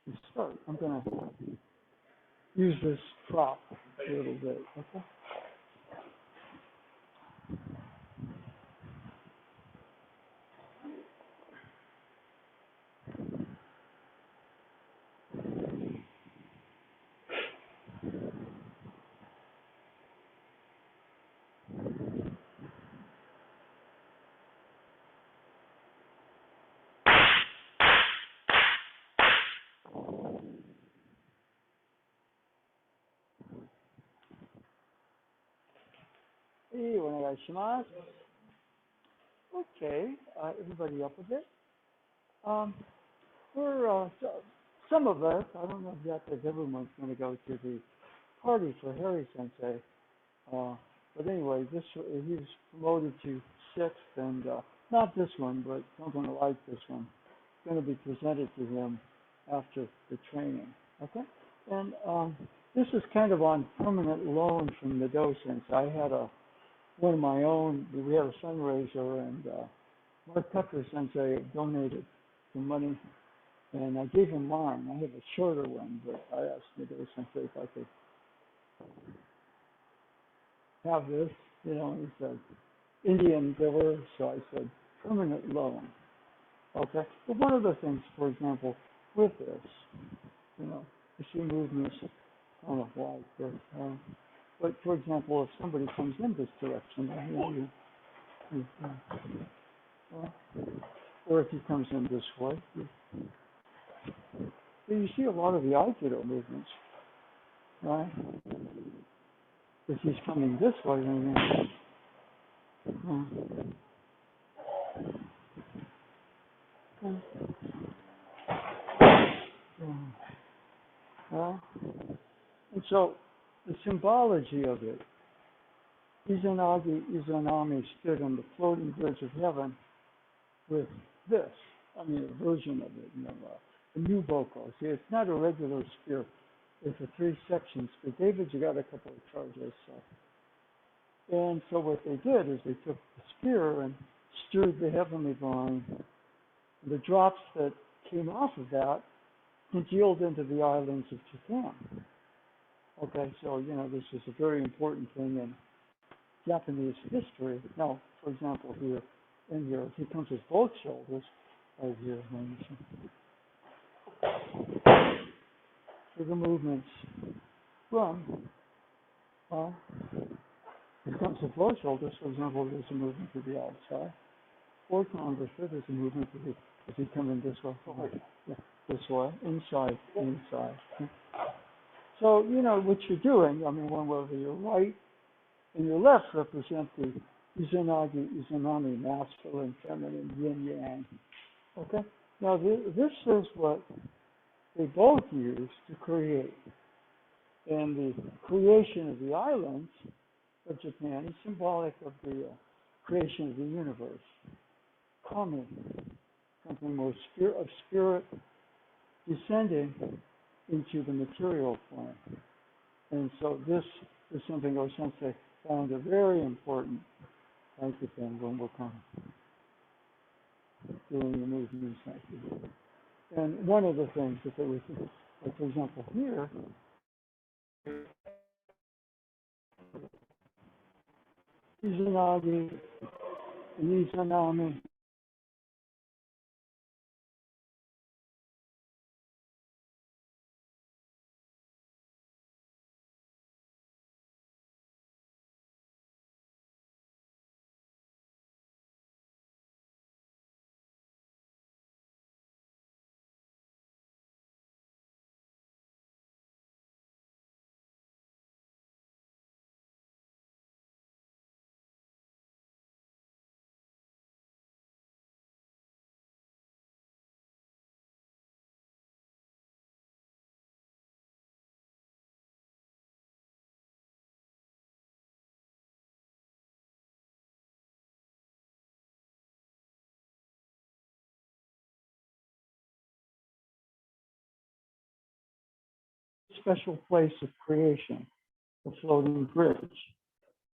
to start, I'm going to use this prop a little bit. Okay. Hey, onegaishimasu. Okay, everybody up with it? Um, we're some of us. I don't know yet if everyone's going to go to the party for Harry Sensei. But anyway, this he was promoted to sixth, and not this one, but something like this one. It's going to be presented to him after the training. Okay, and this is kind of on permanent loan from the docents. I had one of my own. We had a fundraiser, and Mark Tucker Sensei donated some money, and I gave him mine. I have a shorter one, but I asked the Sensei if I could have this, he said, Indian biller, so I said, permanent loan. Okay? But one of the things, for example, with this, you see movements, I don't know why, but for example, if somebody comes in this direction, or if he comes in this way, you see a lot of the Aikido movements, right? If he's coming this way, then and so the symbology of it, Izanagi Izanami stood on the floating bridge of heaven with this, a version of it, a new boko. See, it's not a regular spear. It's a three-section spear. David, you got a couple of charges. And so what they did is they took the spear and stirred the heavenly vine. The drops that came off of that congealed into the islands of Japan. Okay, so, this is a very important thing in Japanese history. Now, for example, here, if he comes with both shoulders, right here, so the movements from, it comes with both shoulders, for example, there's a movement to the outside, or conversely, there's a movement to the, if you come in this way, this way, inside. So, what you're doing, one way or your right and your left represent the Izanagi, Izanami, masculine, feminine, yin, yang. Okay? Now, this is what they both use to create. And the creation of the islands of Japan is symbolic of the creation of the universe. Coming, something more of spirit descending into the material form. And so this is something our sensei found a very important thing when we're doing the movements like this. And one of the things that they would do, like for example here, Izanagi, Izanami, special place of creation, the floating bridge.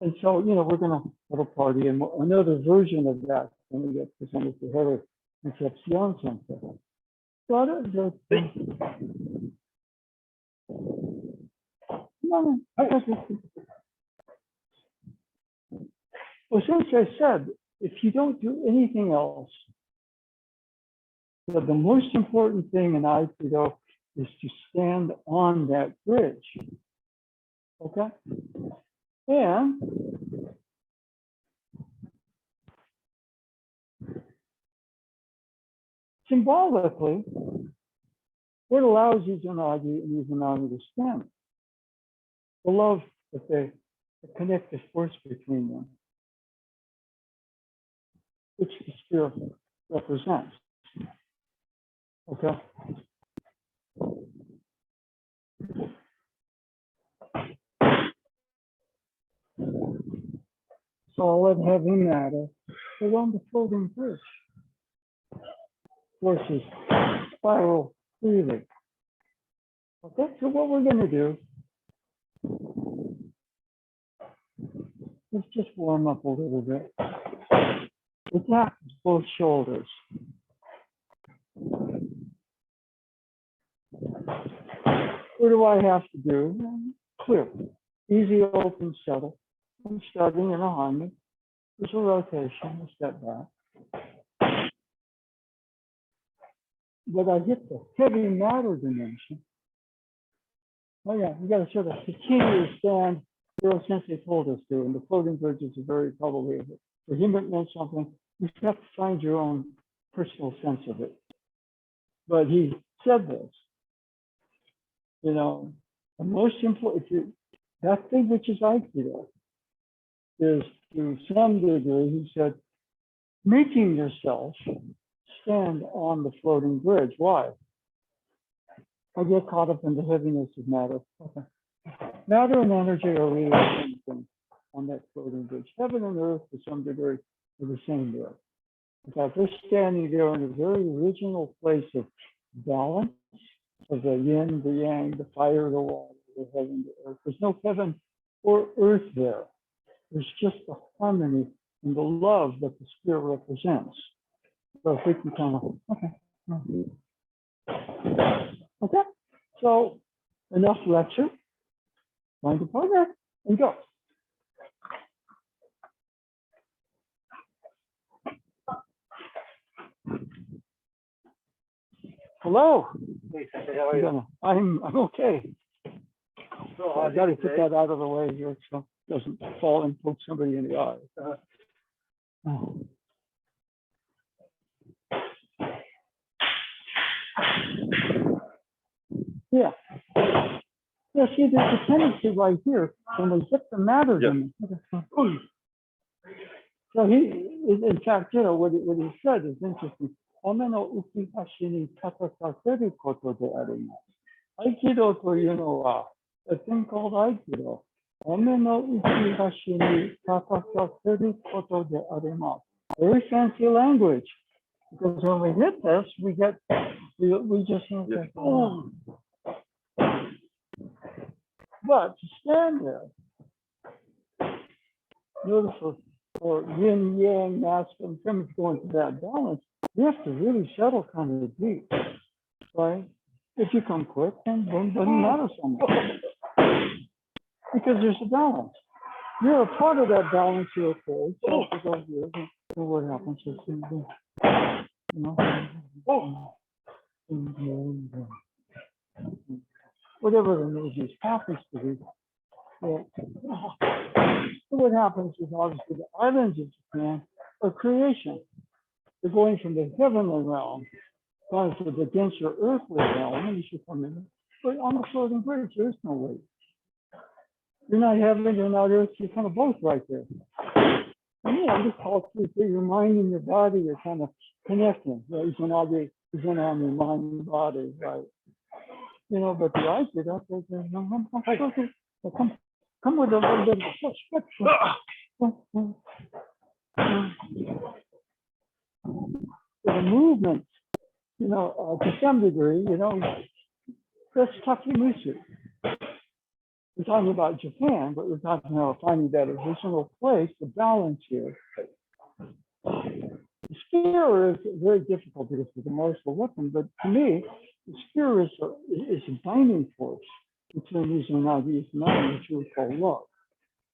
And so, we're going to have a party, and another version of that when we get presented to Heather Concepcion Center. got it? No, well, since I said, if you don't do anything else, the most important thing in Aikido is to stand on that bridge. Okay? And symbolically, what allows Izanagi and Izanami to stand? The love that they connect the force between them, which the spear represents. Okay? Solid, heavy matter along the floating bridge. Forces spiral freely. Okay, so what we're going to do is just warm up a little bit. Attack both shoulders. What do I have to do? Clear. Easy, open, settle. I'm starting in a harmony. There's a rotation, a step back. But I hit the heavy matter dimension. Oh yeah, you got to sort of continue to stand. Earl Sensei told us to, and the floating bridge is a very subtle way of it. For him, it meant something. You have to find your own personal sense of it. But he said this, you know, the most important, that thing which is Aikido is to some degree, he said, making yourself stand on the floating bridge. Why? I get caught up in the heaviness of matter. Okay. Matter and energy are really the same thing on that floating bridge. Heaven and earth, to some degree, are the same there. In fact, we're standing there in a very original place of balance, of the yin, the yang, the fire, the water, the heaven, the earth. There's no heaven or earth there. There's just the harmony and the love that the spirit represents. So if we can kind of, okay. So enough lecture. Find the partner and go. Hello. Hey, how are you? I'm okay. So I got to put that out of the way here so it doesn't fall and poke somebody in the eye. Oh. Yeah. Yeah, see, there's a tendency right here when we hit the matter. Yep. So he, in fact, you know, what he said is interesting. Ome no ukihashi ni tatasakeru koto de arimasu. Aikido to you know, a thing called Aikido. Ome no ukihashi ni tatasakeru koto de arimasu. Very fancy language. Because when we hit this, we get, we just have to, oh. But to stand there, notice for yin, yang, masculine, feminine, going to that balance, you have to really settle kind of deep, right? If you come quick, then boom, doesn't matter so much. Because there's a balance. You're a part of that balance here, okay? So if you go here, then what happens is, you know, whatever the movie happens to be. So what happens is obviously the islands of Japan are creation. They're going from the heavenly realm down to the denser earthly realm, and you should come in. But on the floating bridge, there's no weight. You're not heaven, you're not earth, you're kind of both right there. And yeah, this whole truth, your mind and your body, you're kind of connecting. Right? Izanagi, mind and body, right? You know, but the idea that come with a little bit of the movement, you know, to some degree, you know, that's Takemusu. We're talking about Japan, but we're talking about finding that original place, the balance here. The sphere is very difficult because it's a martial weapon, but to me, the sphere is a binding force between Izanagi and Izanami, which we would call love.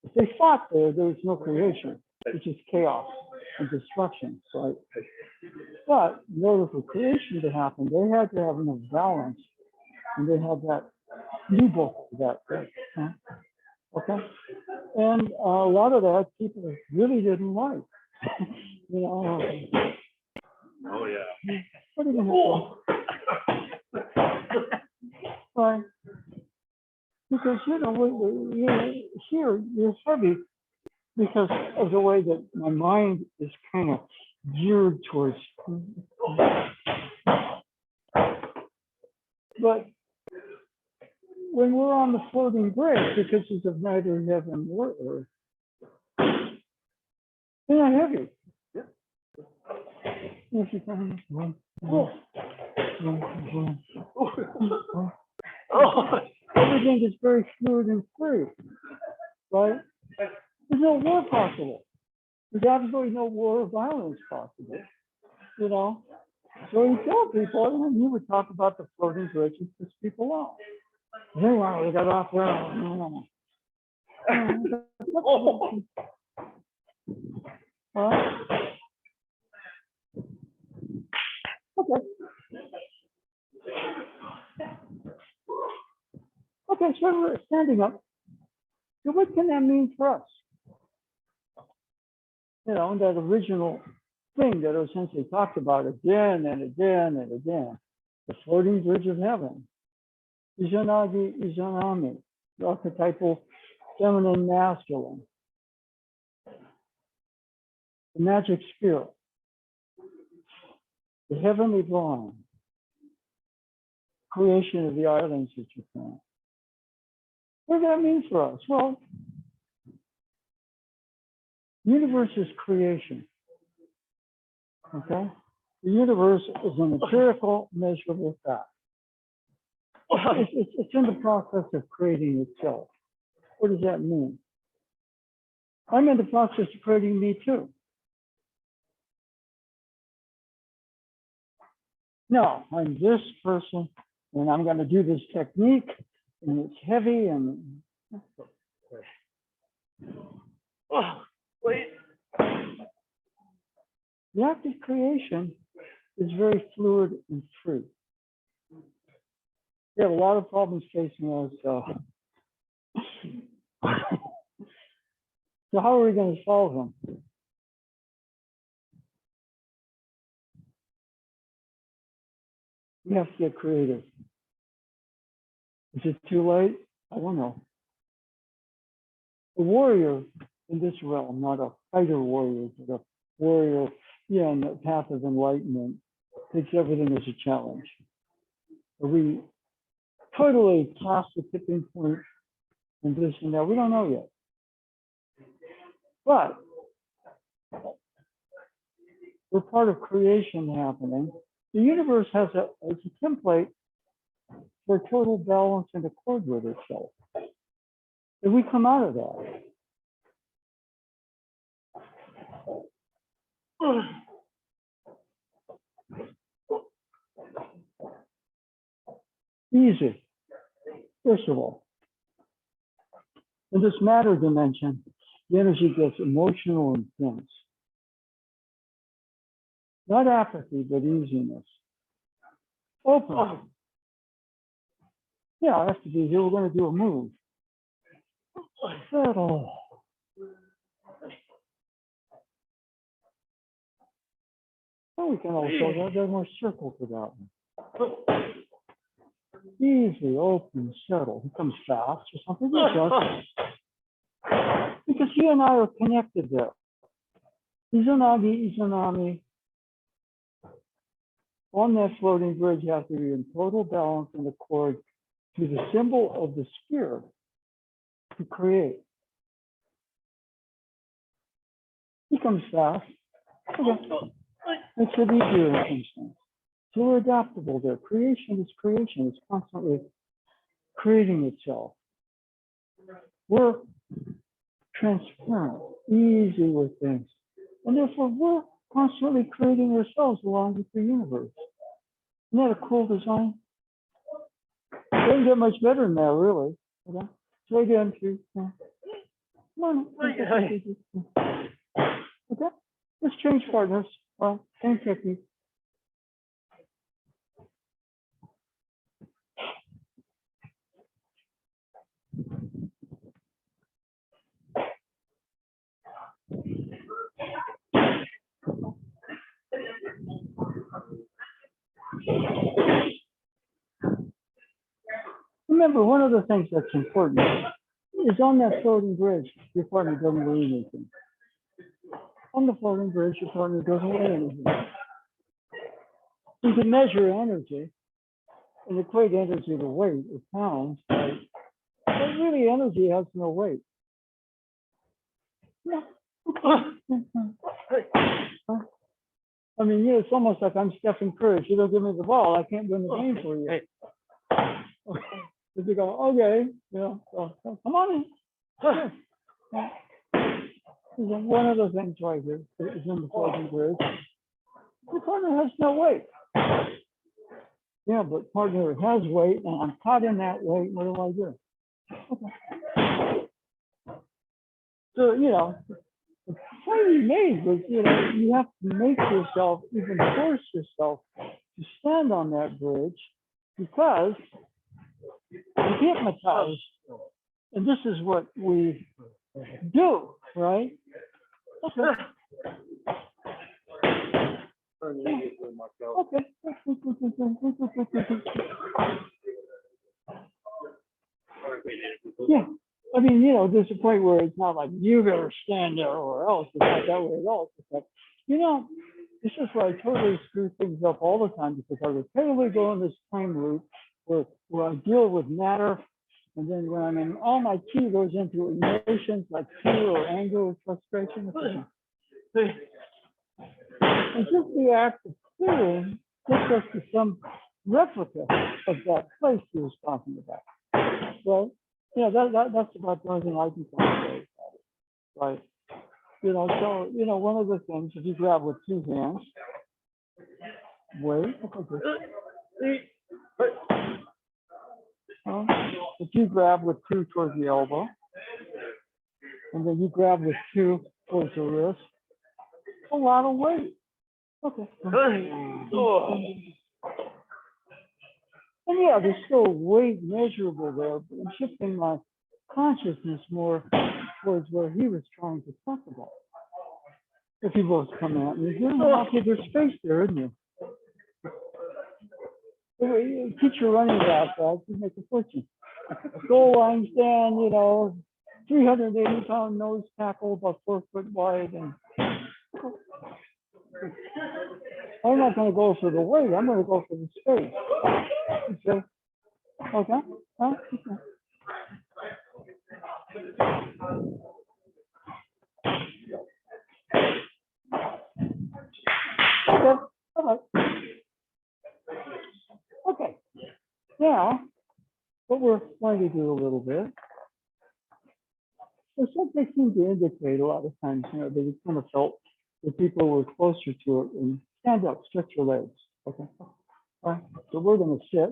If they fought there was no creation, which is chaos and destruction, right? But in order for creation to happen, they had to have enough balance, and they had that new book that, okay? And a lot of that people really didn't like. You know, Oh, yeah. what are you gonna do? Right? Because here you're heavy because of the way that my mind is kind of geared towards. But when we're on the floating bridge, because it's of neither heaven nor earth, they're not heavy. Everything is very fluid and free, right? There's no war possible. There's absolutely no war or violence possible, you know? So you tell people, and you would talk about the floating bridge and piss people off. They want to get off there. Okay. Okay, so we're standing up. So what can that mean for us? You know, that original thing that essentially talked about again and again and again, the floating bridge of heaven. Izanagi, Izanami, the archetypal feminine masculine, the magic spirit, the heavenly drawing, creation of the islands of Japan. What does that mean for us? Well, the universe is creation. Okay? The universe is an empirical, measurable fact. It's in the process of creating itself. What does that mean? I'm in the process of creating me too. No, I'm this person, and I'm going to do this technique, and it's heavy, and Wait. the act of creation is very fluid and free. We have a lot of problems facing us. So how are we going to solve them? We have to get creative. Is it too late? I don't know. A warrior in this realm, not a fighter warrior, but a warrior, in the path of enlightenment, takes everything as a challenge. Are we totally past the tipping point and this and that? We don't know yet. But we're part of creation happening. The universe has a template for total balance and accord with itself. If we come out of that, easy. First of all, in this matter dimension, the energy gets emotional and intense. Not apathy, but easiness. Open. Yeah, it has to be here. We're going to do a move. Settle. Oh, we can also there's more circle to that one. Easy, open, settle. He comes fast or something like that. Because he and I are connected there. Izanagi, Izanami, on that floating bridge have to be in total balance and accord to the symbol of the spirit to create. He comes fast. Okay. It's an easier instance. So we're adaptable there. Creation is creation. It's constantly creating itself. We're transparent, easy with things. And therefore, we're constantly creating ourselves along with the universe. Isn't that a cool design? Doesn't get much better than that, really. Okay. So again, come on. Okay. Let's change partners. Well, same technique. Remember, one of the things that's important is on that floating bridge, your partner doesn't weigh anything. On the floating bridge, your partner doesn't weigh anything. You can measure energy and equate energy to weight or pounds, right? But really, energy has no weight. No. I mean, it's almost like I'm Stephen Curry. If you don't give me the ball, I can't win the game for you. If you go, okay, so come on in. One of the things right here is in the floating bridge. The partner has no weight. Yeah, but partner has weight, and I'm caught in that weight. What do I do? Okay. So, the point he made was, you have to make yourself, even force yourself to stand on that bridge because you're hypnotized. And this is what we do, right? Okay. Okay. Yeah. I mean, there's a point where it's not like you better stand there or else. It's not that way at all. It's like, this is where I totally screw things up all the time because I repeatedly go in this time loop where I deal with matter. And then when I'm in, all my chi goes into emotions like fear or anger or frustration. And just the act of clearing gets us to some replica of that place he was talking about. Well, that's about the only thing I can say about it. Right. So, one of the things, if you grab with two hands, wait, if you grab with two towards the elbow, and then you grab with two towards the wrist, a lot of weight. Okay. And yeah, there's still weight measurable there, but I'm shifting my consciousness more towards where he was trying to talk about. If you both come at me, there's space there, isn't there? Teach your running back, guys, you make a fortune. Goal line stand, 380-pound nose tackle, about 4 foot wide, and I'm not going to go for the weight. I'm going to go for the space. Okay. Okay. Huh? Okay. All right. Okay. Now, what we're going to do a little bit. So something seems to indicate a lot of times, that you kind of felt that people were closer to it and stand up, stretch your legs. Okay. All right. So we're going to sit,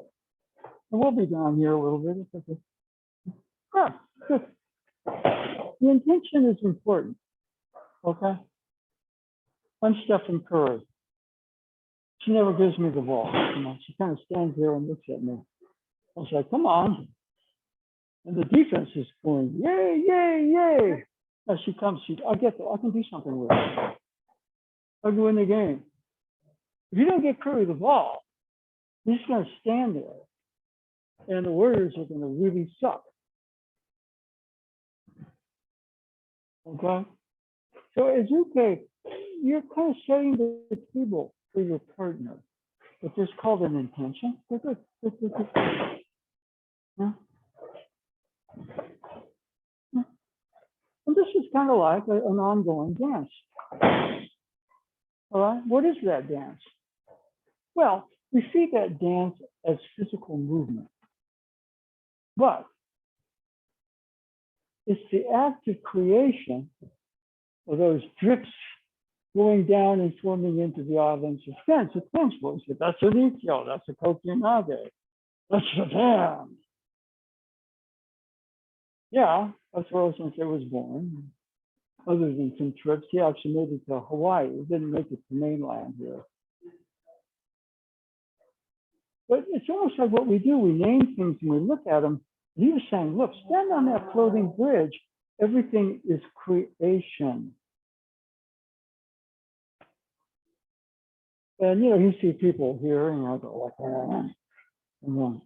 and we'll be down here a little bit. Okay. Yeah, good. The intention is important. Okay. I'm Stephen Curry. She never gives me the ball. She kind of stands there and looks at me. I was like, come on. And the defense is going, yay, yay, yay. As she comes, I can do something with it. I'll win the game. If you don't get Curry the ball, he's going to stand there. And the Warriors are going to really suck. Okay? So as you're kind of setting the table for your partner. It's just called an intention. Good. Yeah. And this is kind of like an ongoing dance. All right, what is that dance? Well, we see that dance as physical movement, but it's the act of creation of those drips going down and swimming into the islands of France. It's French. That's Initio, that's a Kokinage, that's Japan. Yeah, that's where Sensei was born. Other than some trips, he actually made it to Hawaii. He didn't make it to mainland here. But it's almost like what we do. We name things and we look at them. He was saying, look, stand on that floating bridge. Everything is creation. And, you know, you see people here, you know, go like that, and then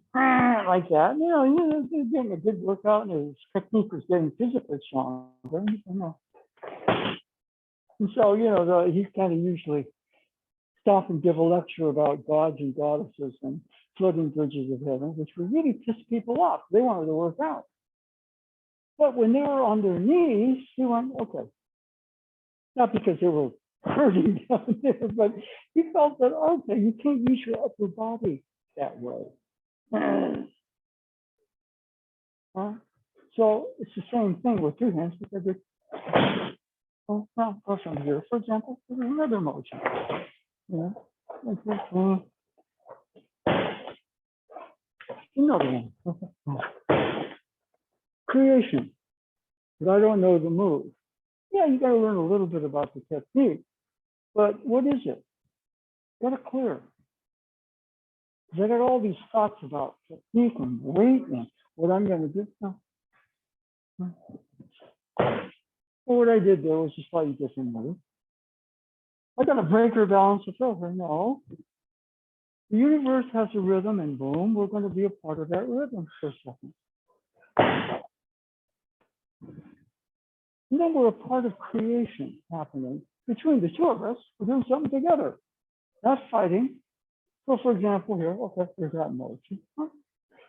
like that. You know, they're getting a good workout, and his technique was getting physically stronger. You know. And so, you know, he kind of usually stop and give a lecture about gods and goddesses and floating bridges of heaven, which would really piss people off. They wanted to work out. But when they were on their knees, he went, okay. Not because they were hurting down there, but he felt that, okay, you can't use your upper body that way. So it's the same thing with two hands, because well, go from here, for example, there's another motion. Yeah, like this one. Another one. Creation, but I don't know the move. Yeah, you got to learn a little bit about the technique, but what is it? Got to clear. I got all these thoughts about technique and weight and what I'm going to do. No. Well, what I did there was a slightly different move. I got to breaker balance it over. No. The universe has a rhythm, and boom, we're going to be a part of that rhythm for a second. And then we're a part of creation happening between the two of us. We're doing something together, not fighting. So, for example, here, okay, there's that motion.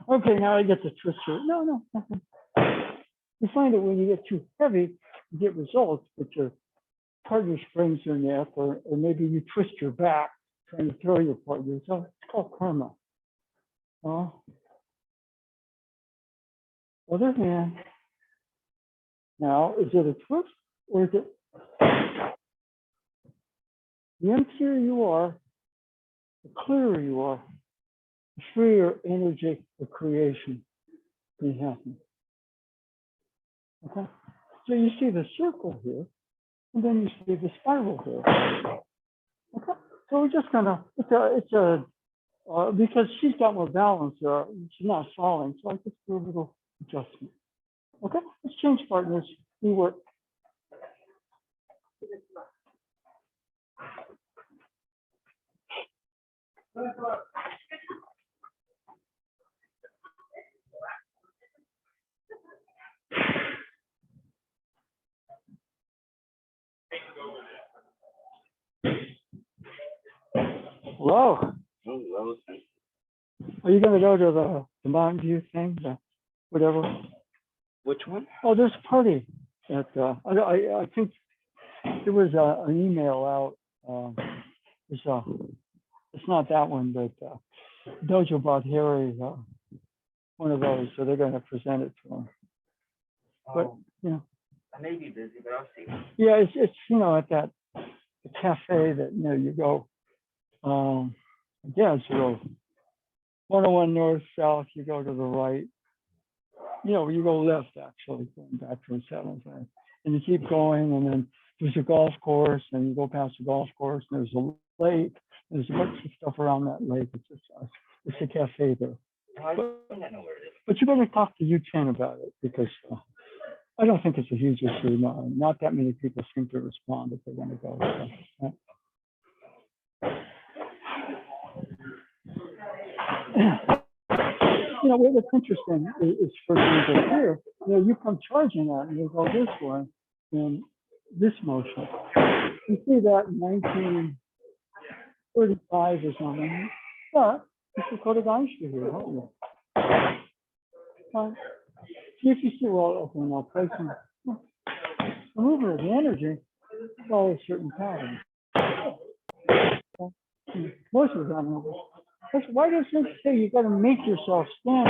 Okay, now I get to twist it. No, nothing. You find that when you get too heavy, you get results, but your partner sprains their neck, or maybe you twist your back trying to throw your partner. So it's called karma. Other hand. Now, is it a twist or is it? The emptier you are, the clearer you are, the freer energy of creation can happen. Okay, so you see the circle here, and then you see the spiral here. Okay, so we're just gonna, because she's got more balance there, she's not falling, so I just do a little adjustment. Okay, let's change partners. We work. Hello. Hello. Are you going to go to the Mountain View thing, whatever? Which one? Oh, there's a party at, I think there was an email out. It's not that one, but Dojo bought Harry one of those, so they're going to present it to him. But, you know. I may be busy, but I'll see. Yeah, it's you know, at that cafe that, you know, you go, yeah, it's real 101 north, south, you go to the right. You know, you go left, actually, going back to the 7th. And you keep going, and then there's a golf course, and you go past the golf course, and there's a lake. There's a bunch of stuff around that lake. It's a cafe there. But you better talk to U10 about it, because I don't think it's a huge issue. Not that many people seem to respond if they want to go. So, you know, what's interesting is, for example, here, you know, you come charging out and you go this way in this motion. You see that in 1935 or something. But it's the Kodogaisha here, don't you? See if you see, well, okay, now placing the movement of the energy follows certain patterns. Most of the time, why does it say you got to make yourself stand?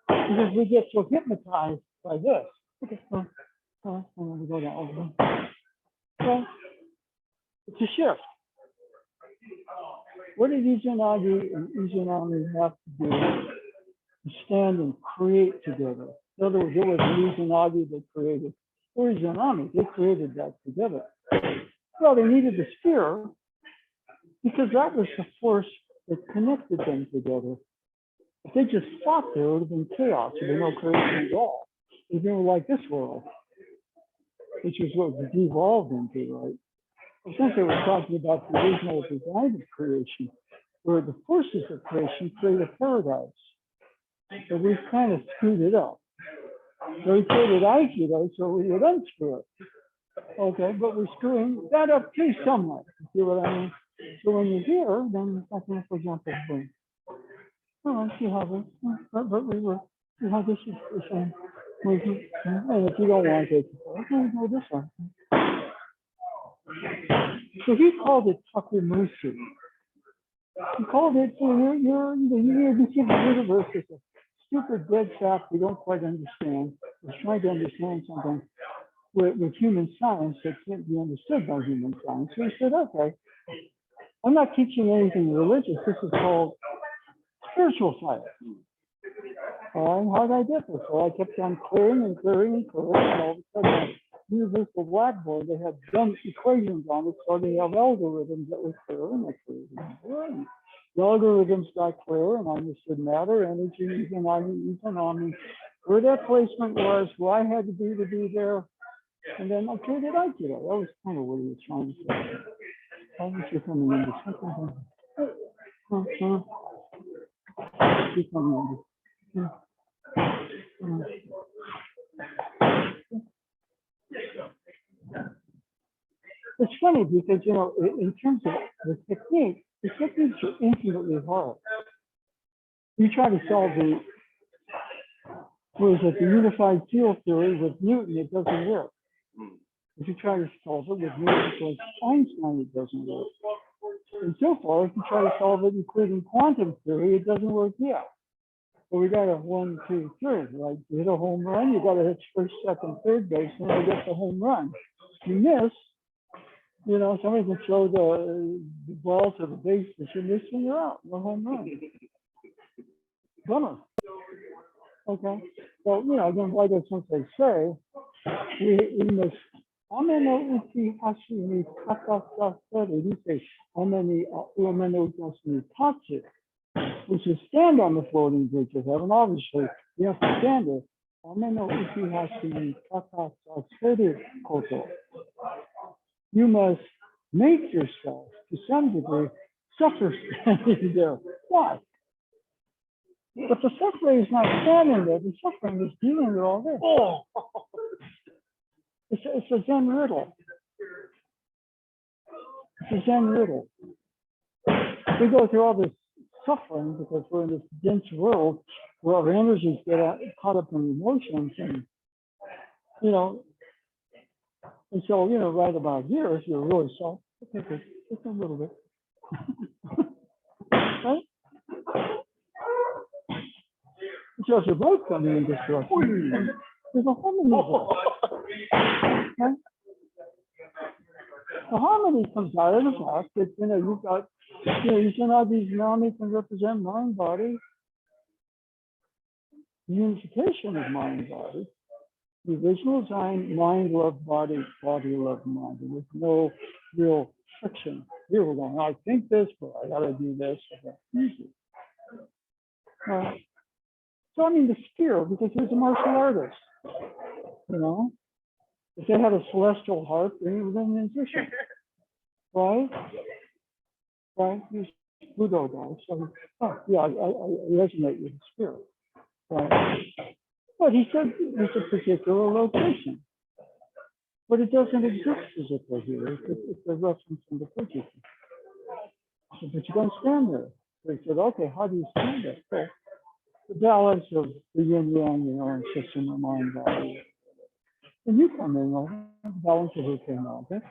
Because we get so hypnotized by this. Okay, and then we go down. So It's a shift. What did Izanagi and Izanami have to do to stand and create together? In other words, it was Izanagi that created, or Izanami, they created that together. Well, they needed the sphere because that was the force that connected them together. If they just fought there, it would have been chaos. There would be no creation at all. It would have been like this world, which is what we devolved into, right? Essentially, we're talking about the original design of creation, where the forces of creation create a paradise. So we've kind of screwed it up. So we created Aikido so we would unscrew it. Okay, but we're screwing that up too somewhat. You see what I mean? So when you're here, then I think, for example, boom. Oh, I see how this, but we were, see how this is the same. And if you don't want to take it, okay, go this one. So he called it Takumushi. He called it, the universe is a stupid dead fact we don't quite understand. We're trying to understand something with human science that can't be understood by human science. So he said, okay, I'm not teaching anything religious. This is called spiritual science. And how did I get this? So I kept on clearing and clearing and clearing, and all of a sudden, the universal blackboard, they had dumb equations on it, so they have algorithms that were clear and clear. The algorithms got clear, and I understood matter, energy, economy, where that placement was, who I had to be there, and then I created Aikido. That was kind of what he was trying to say. I was just coming into something. Keep coming into. It's funny because, you know, in terms of the techniques are infinitely hard. You try to solve the unified field theory with Newton, it doesn't work. If you try to solve it with Newton plus Einstein, it doesn't work. And so far, if you try to solve it including quantum theory, it doesn't work yet. So we got a 1, 2, 3, right? You hit a home run, you got to hit first, second, third base, and then you get the home run. You miss, you know, somebody can throw the ball to the base, and you miss, and you're out. No home run. Bummer. Okay. So, you know, again, like I say, we must. Ameno uchi hashi ni kata saseru. You say ameno just ni tachi, which is stand on the floating bridge of heaven. Obviously, you have to stand there. Ameno uchi hashi ni kata saseru koto. You must make yourself, to some degree, suffer standing there. Why? But the suffering is not standing there. The suffering is dealing with all this. Oh. It's a Zen riddle. It's a Zen riddle. We go through all this suffering because we're in this dense world where our energies get caught up in emotions, and you know, and so you know, right about here, if you're really soft, okay, just a little bit, right? So if you're both coming in this direction, there's a harmony there. Okay? The harmony comes out of the fact that, you know, you've got, you know, Izanagi can represent mind, body, unification of mind, body, the original design, mind, love, body, body, love, mind, with no real friction. Here we're going, I think this, but I got to do this. Easy. So, I mean, the sphere, because he's a martial artist, you know, if they had a celestial heart, then he was a musician, right? Right? He's Buddha guy. So, oh, yeah, I resonate with the spirit, right? But he said it's a particular location, but it doesn't exist physically here. It's a reference in the Buddhism. So, but you don't stand there. So he said, okay, how do you stand there? So, the balance of the yin yang, you know, and system of mind, body. And you come in, the balance of who came out. Okay?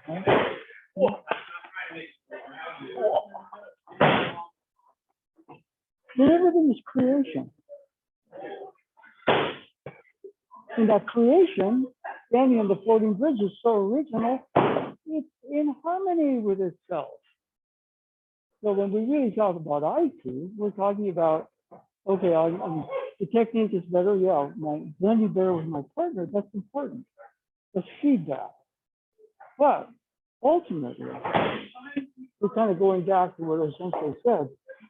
But everything is creation. And that creation, standing on the floating bridge, is so original, in harmony with itself. So when we really talk about IQ, we're talking about, okay, the technique is better. Yeah, my blending better with my partner, that's important. That's feedback. But ultimately, we're kind of going back to what I essentially said.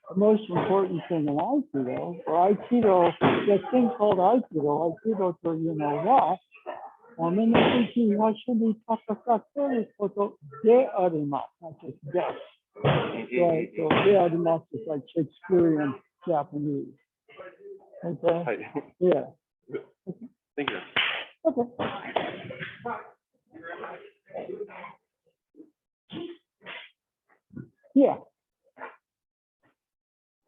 The most important thing in Aikido, or Aikido, that thing called Aikido to you know what, みんなと一緒に戦っていることであります。Not just death. Right, so であります is like Shakespearean Japanese. Okay? Yeah. Thank you. Okay. Yeah.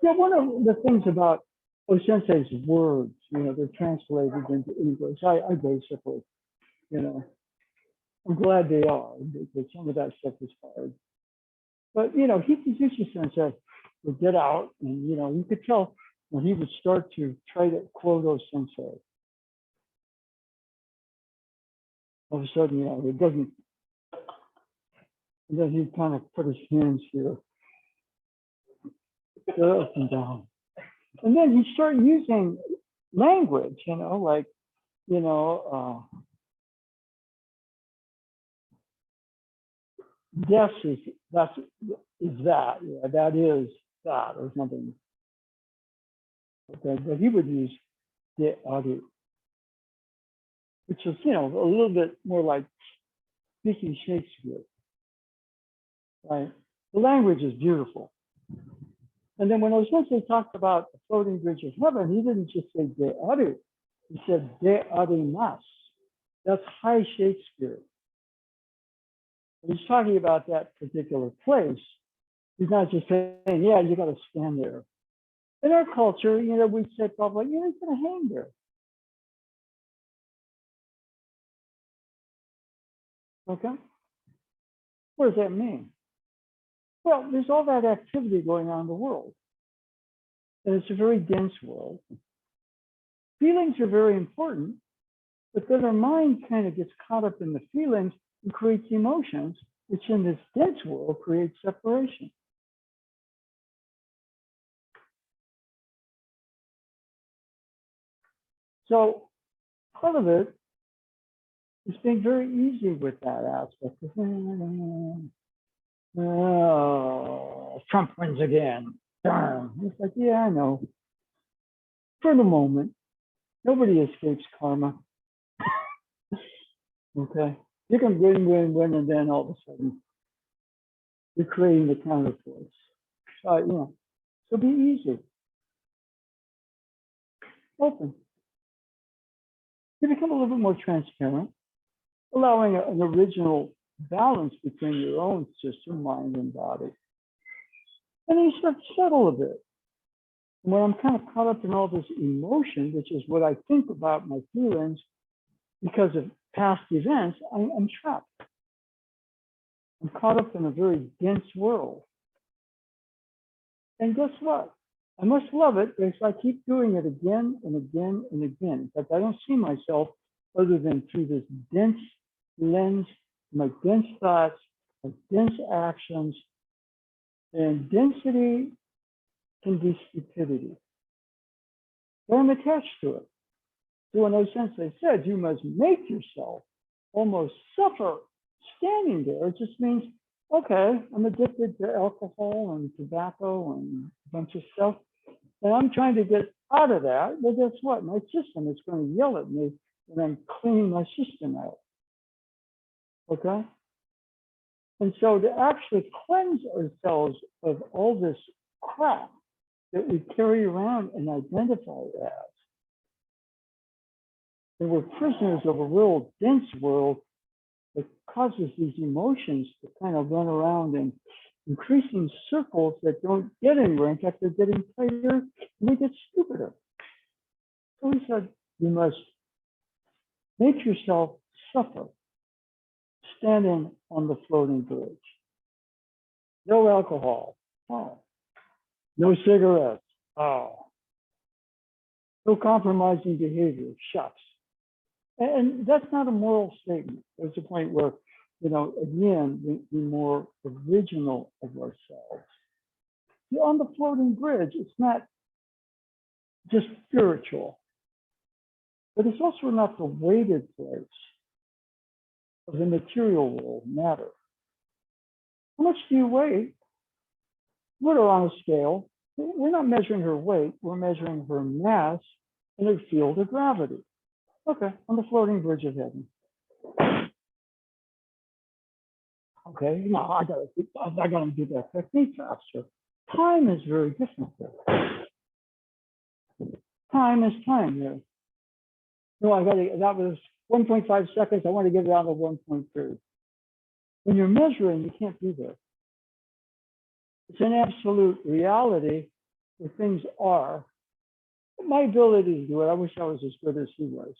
Yeah, one of the things about Osensei's words, you know, they're translated into English. I basically, you know, I'm glad they are, because some of that stuff is hard. But, you know, Hikijutsu Sensei would get out, and, you know, you could tell when he would start to try to quote Osensei. All of a sudden, you know, it doesn't, and then he kind of put his hands here, up and down. And then he started using language, you know, like, you know, yes is that, yeah, that is that, or something. Okay, but he would use the audio, which is, you know, a little bit more like speaking Shakespeare, right? The language is beautiful. And then when Osensei talked about the floating bridge of heaven, he didn't just say de aru, he said de arimasu. That's high Shakespeare. When he's talking about that particular place, he's not just saying, yeah, you got to stand there. In our culture, you know, we'd say probably, yeah, he's going to hang there. Okay? What does that mean? Well, there's all that activity going on in the world. And it's a very dense world. Feelings are very important, but then our mind kind of gets caught up in the feelings and creates emotions, which in this dense world creates separation. So part of it is being very easy with that aspect. Oh, Trump wins again. Darn. It's like, yeah, I know. For the moment, nobody escapes karma. Okay. You can win, and then all of a sudden, you're creating the counterforce. You know, so be easy. Open. You become a little bit more transparent, allowing an original balance between your own system, mind, and body. And then you start to settle a bit. And when I'm kind of caught up in all this emotion, which is what I think about my feelings because of past events, I'm trapped. I'm caught up in a very dense world. And guess what? I must love it because I keep doing it again and again and again. In fact, I don't see myself other than through this dense lens, my dense thoughts, my dense actions, and density can be stupidity. But I'm attached to it. So in those sense, they said, you must make yourself almost suffer standing there. It just means, okay, I'm addicted to alcohol and tobacco and a bunch of stuff. And I'm trying to get out of that. But guess what? My system is going to yell at me and I'm cleaning my system out. Okay? And so to actually cleanse ourselves of all this crap that we carry around and identify as, and we're prisoners of a real dense world that causes these emotions to kind of run around in increasing circles that don't get anywhere. In fact, they're getting tighter and they get stupider. So he said, you must make yourself suffer standing on the floating bridge. No alcohol. Oh. No cigarettes. Oh. No compromising behavior. Shucks. And that's not a moral statement. There's a point where, again, be more original of ourselves. See, on the floating bridge, it's not just spiritual, but it's also not the weighted place of the material world, matter. How much do you weigh? Put her on a scale. We're not measuring her weight, we're measuring her mass in a field of gravity. Okay, on the floating bridge of heaven. Okay, now I gotta do that technique faster. Time is very different there. Time is time there. No, that was 1.5 seconds. I want to get it down to 1.3. When you're measuring, you can't do that. It's an absolute reality where things are. My ability to do it, I wish I was as good as he was,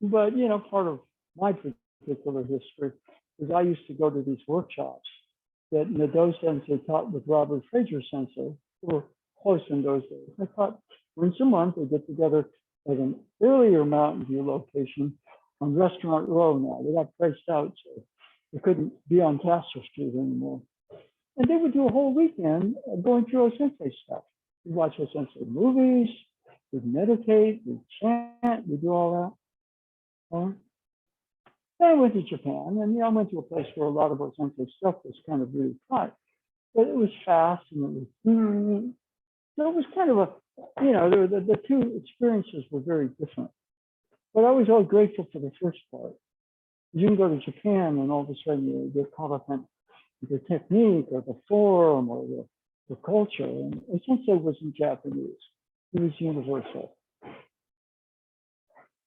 But, part of my particular history is I used to go to these workshops that Nadeau Sensei taught with Robert Fraser Sensei, who were close in those days. I taught once a month, they get together at an earlier Mountain View location on Restaurant Row now. They got priced out, so they couldn't be on Castle Street anymore. And they would do a whole weekend going through Osensei stuff. We'd watch Osensei movies, we'd meditate, we'd chant, we'd do all that. Then I went to Japan, and I went to a place where a lot of Osensei stuff was kind of really taught. But it was fast, and it was, so it was kind of a, the two experiences were very different. But I was all grateful for the first part. You can go to Japan, and all of a sudden you get caught up in the technique or the form or the culture. And Osensei wasn't Japanese, it was universal.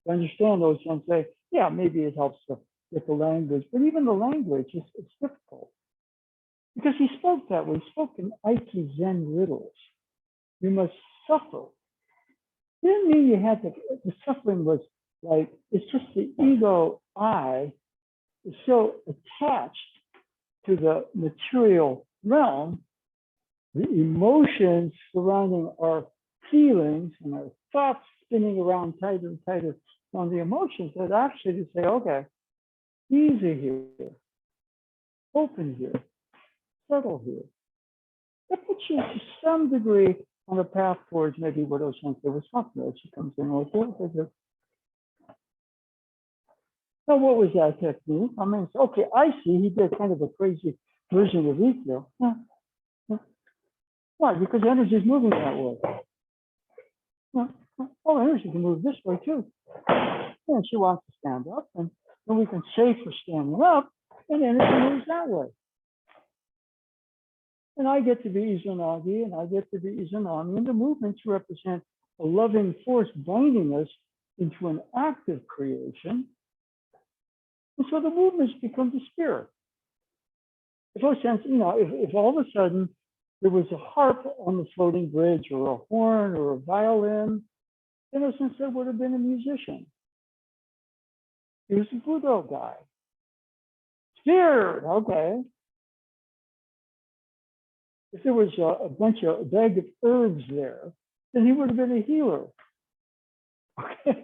To understand Osensei, yeah, maybe it helps to get the language, but even the language, it's difficult. Because he spoke that way, he spoke in Aiki Zen riddles. You must suffer. It didn't mean you had to, the suffering was like, it's just the ego I is so attached to the material realm, the emotions surrounding our feelings and our thoughts spinning around tighter and tighter on the emotions, that actually to say, okay, easy here, open here, settle here. That puts you to some degree on a path towards maybe what Osensei was talking about. She comes in like, okay. So what was that technique? I mean, okay, I see he did kind of a crazy version of Ezekiel. Why? Because energy is moving that way. Oh, energy can move this way too. And she wants to stand up, and we can say for standing up, and energy moves that way. And I get to be Izanagi, and I get to be Izanami, and the movements represent a loving force binding us into an active creation. And so the movements become the spirit. If all of a sudden there was a harp on the floating bridge, or a horn, or a violin, then Osensei would have been a musician. He was a Budo guy. Spirit, okay. If there was a bag of herbs there, then he would have been a healer. Okay.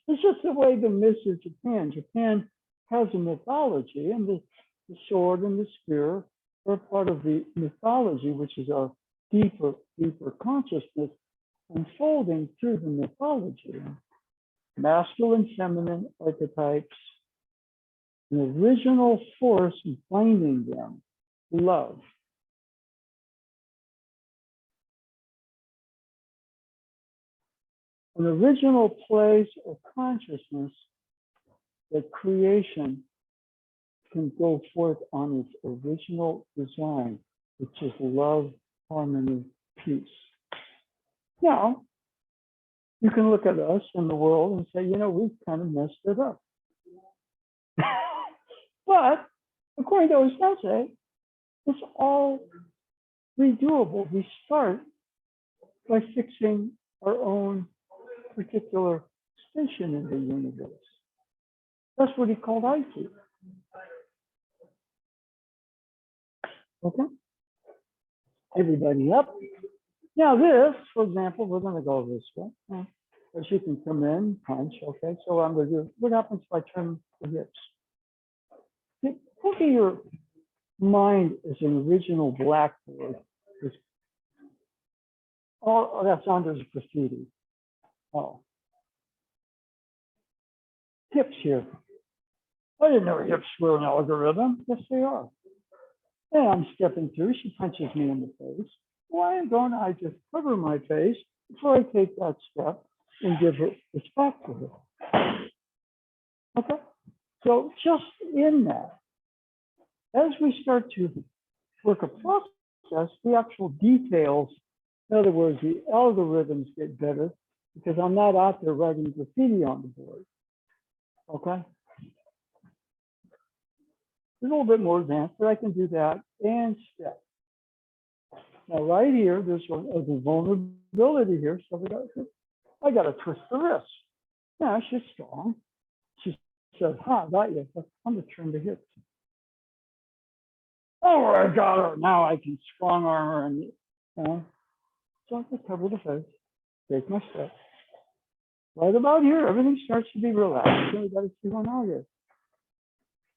It's just the way the myths of Japan. Japan has a mythology, and the sword and the spear are part of the mythology, which is our deeper consciousness unfolding through the mythology. Masculine, feminine archetypes, an original force binding them, love. An original place of consciousness that creation can go forth on its original design, which is love, harmony, peace. Now, you can look at us in the world and say, we've kind of messed it up. But according to Osensei, it's all redoable. We start by fixing our own particular station in the universe. That's what he called Aiki. Okay? Everybody up. Now this, for example, we're going to go this way. So she can come in, punch, okay? So I'm going to do, what happens if I turn the hips? Think of your mind as an original blackboard. Oh, that's under graffiti. Oh. Hips here. I didn't know hips were an algorithm. Yes, they are. And I'm stepping through. She punches me in the face. Why don't I just cover my face before I take that step and give her respect to her? Okay. So just in that, as we start to work a process, the actual details, in other words, the algorithms get better because I'm not out there writing graffiti on the board. Okay. A little bit more advanced, but I can do that and step. Now, right here, there's a vulnerability here. So I got to twist the wrist. Yeah, she's strong. She says, "Huh, got you." I'm going to turn the hips. Oh, I got her. Now I can strong arm her, and so I can cover the face, take my step. Right about here, everything starts to be relaxed. So we got to see one out here.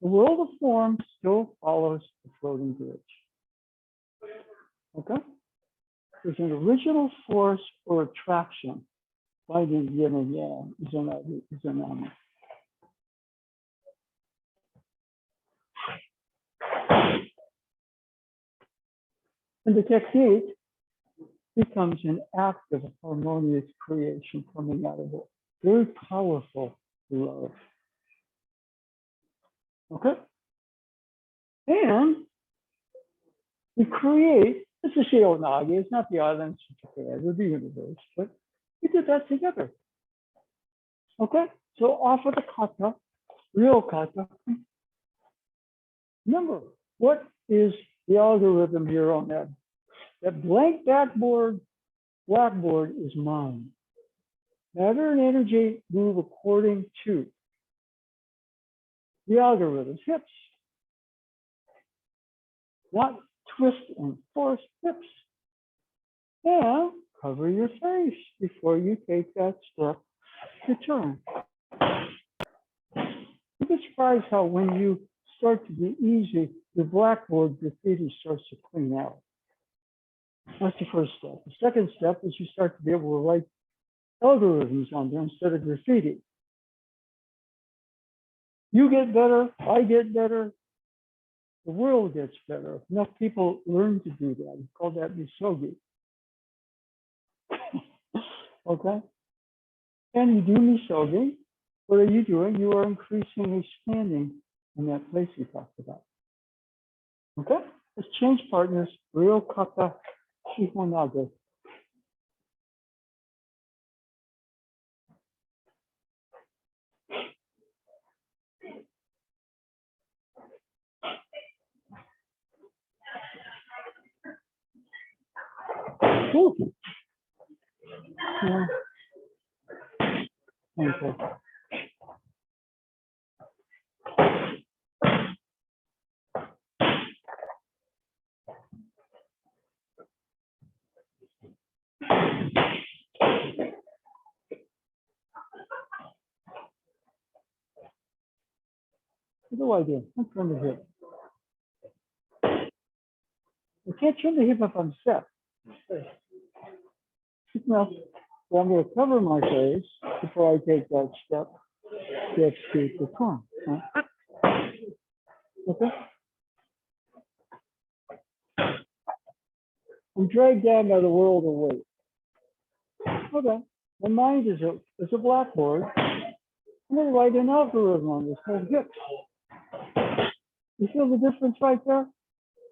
The world of form still follows the floating bridge. Okay? There's an original force or attraction binding yin and yang is an element. And the technique becomes an act of harmonious creation coming out of it. Very powerful love. Okay? And we create, this is Shio-Nagi, it's not the islands of the universe, but we did that together. Okay? So off of the kata, real kata. Remember, what is the algorithm here on that? That blank blackboard is mine. Matter and energy move according to the algorithm's hips. Not twist and force hips. Now, cover your face before you take that step to turn. You'll be surprised how when you start to be easy, the blackboard graffiti starts to clean out. That's the first step. The second step is you start to be able to write algorithms on there instead of graffiti. You get better, I get better, the world gets better. Enough people learn to do that. We call that misogi. Okay? And you do misogi. What are you doing? You are increasingly standing in that place we talked about. Okay? Let's change partners. Real kata shihonaga. Ooh. Yeah. Okay. What do I do? I'm trying to hip. I can't turn the hip if I'm set. Now, so I'm going to cover my face before I take that step to execute the turn. Right? Okay? I'm dragged down by the world of weight. Okay. My mind is a blackboard. I'm going to write an algorithm on this whole hip. You feel the difference right there?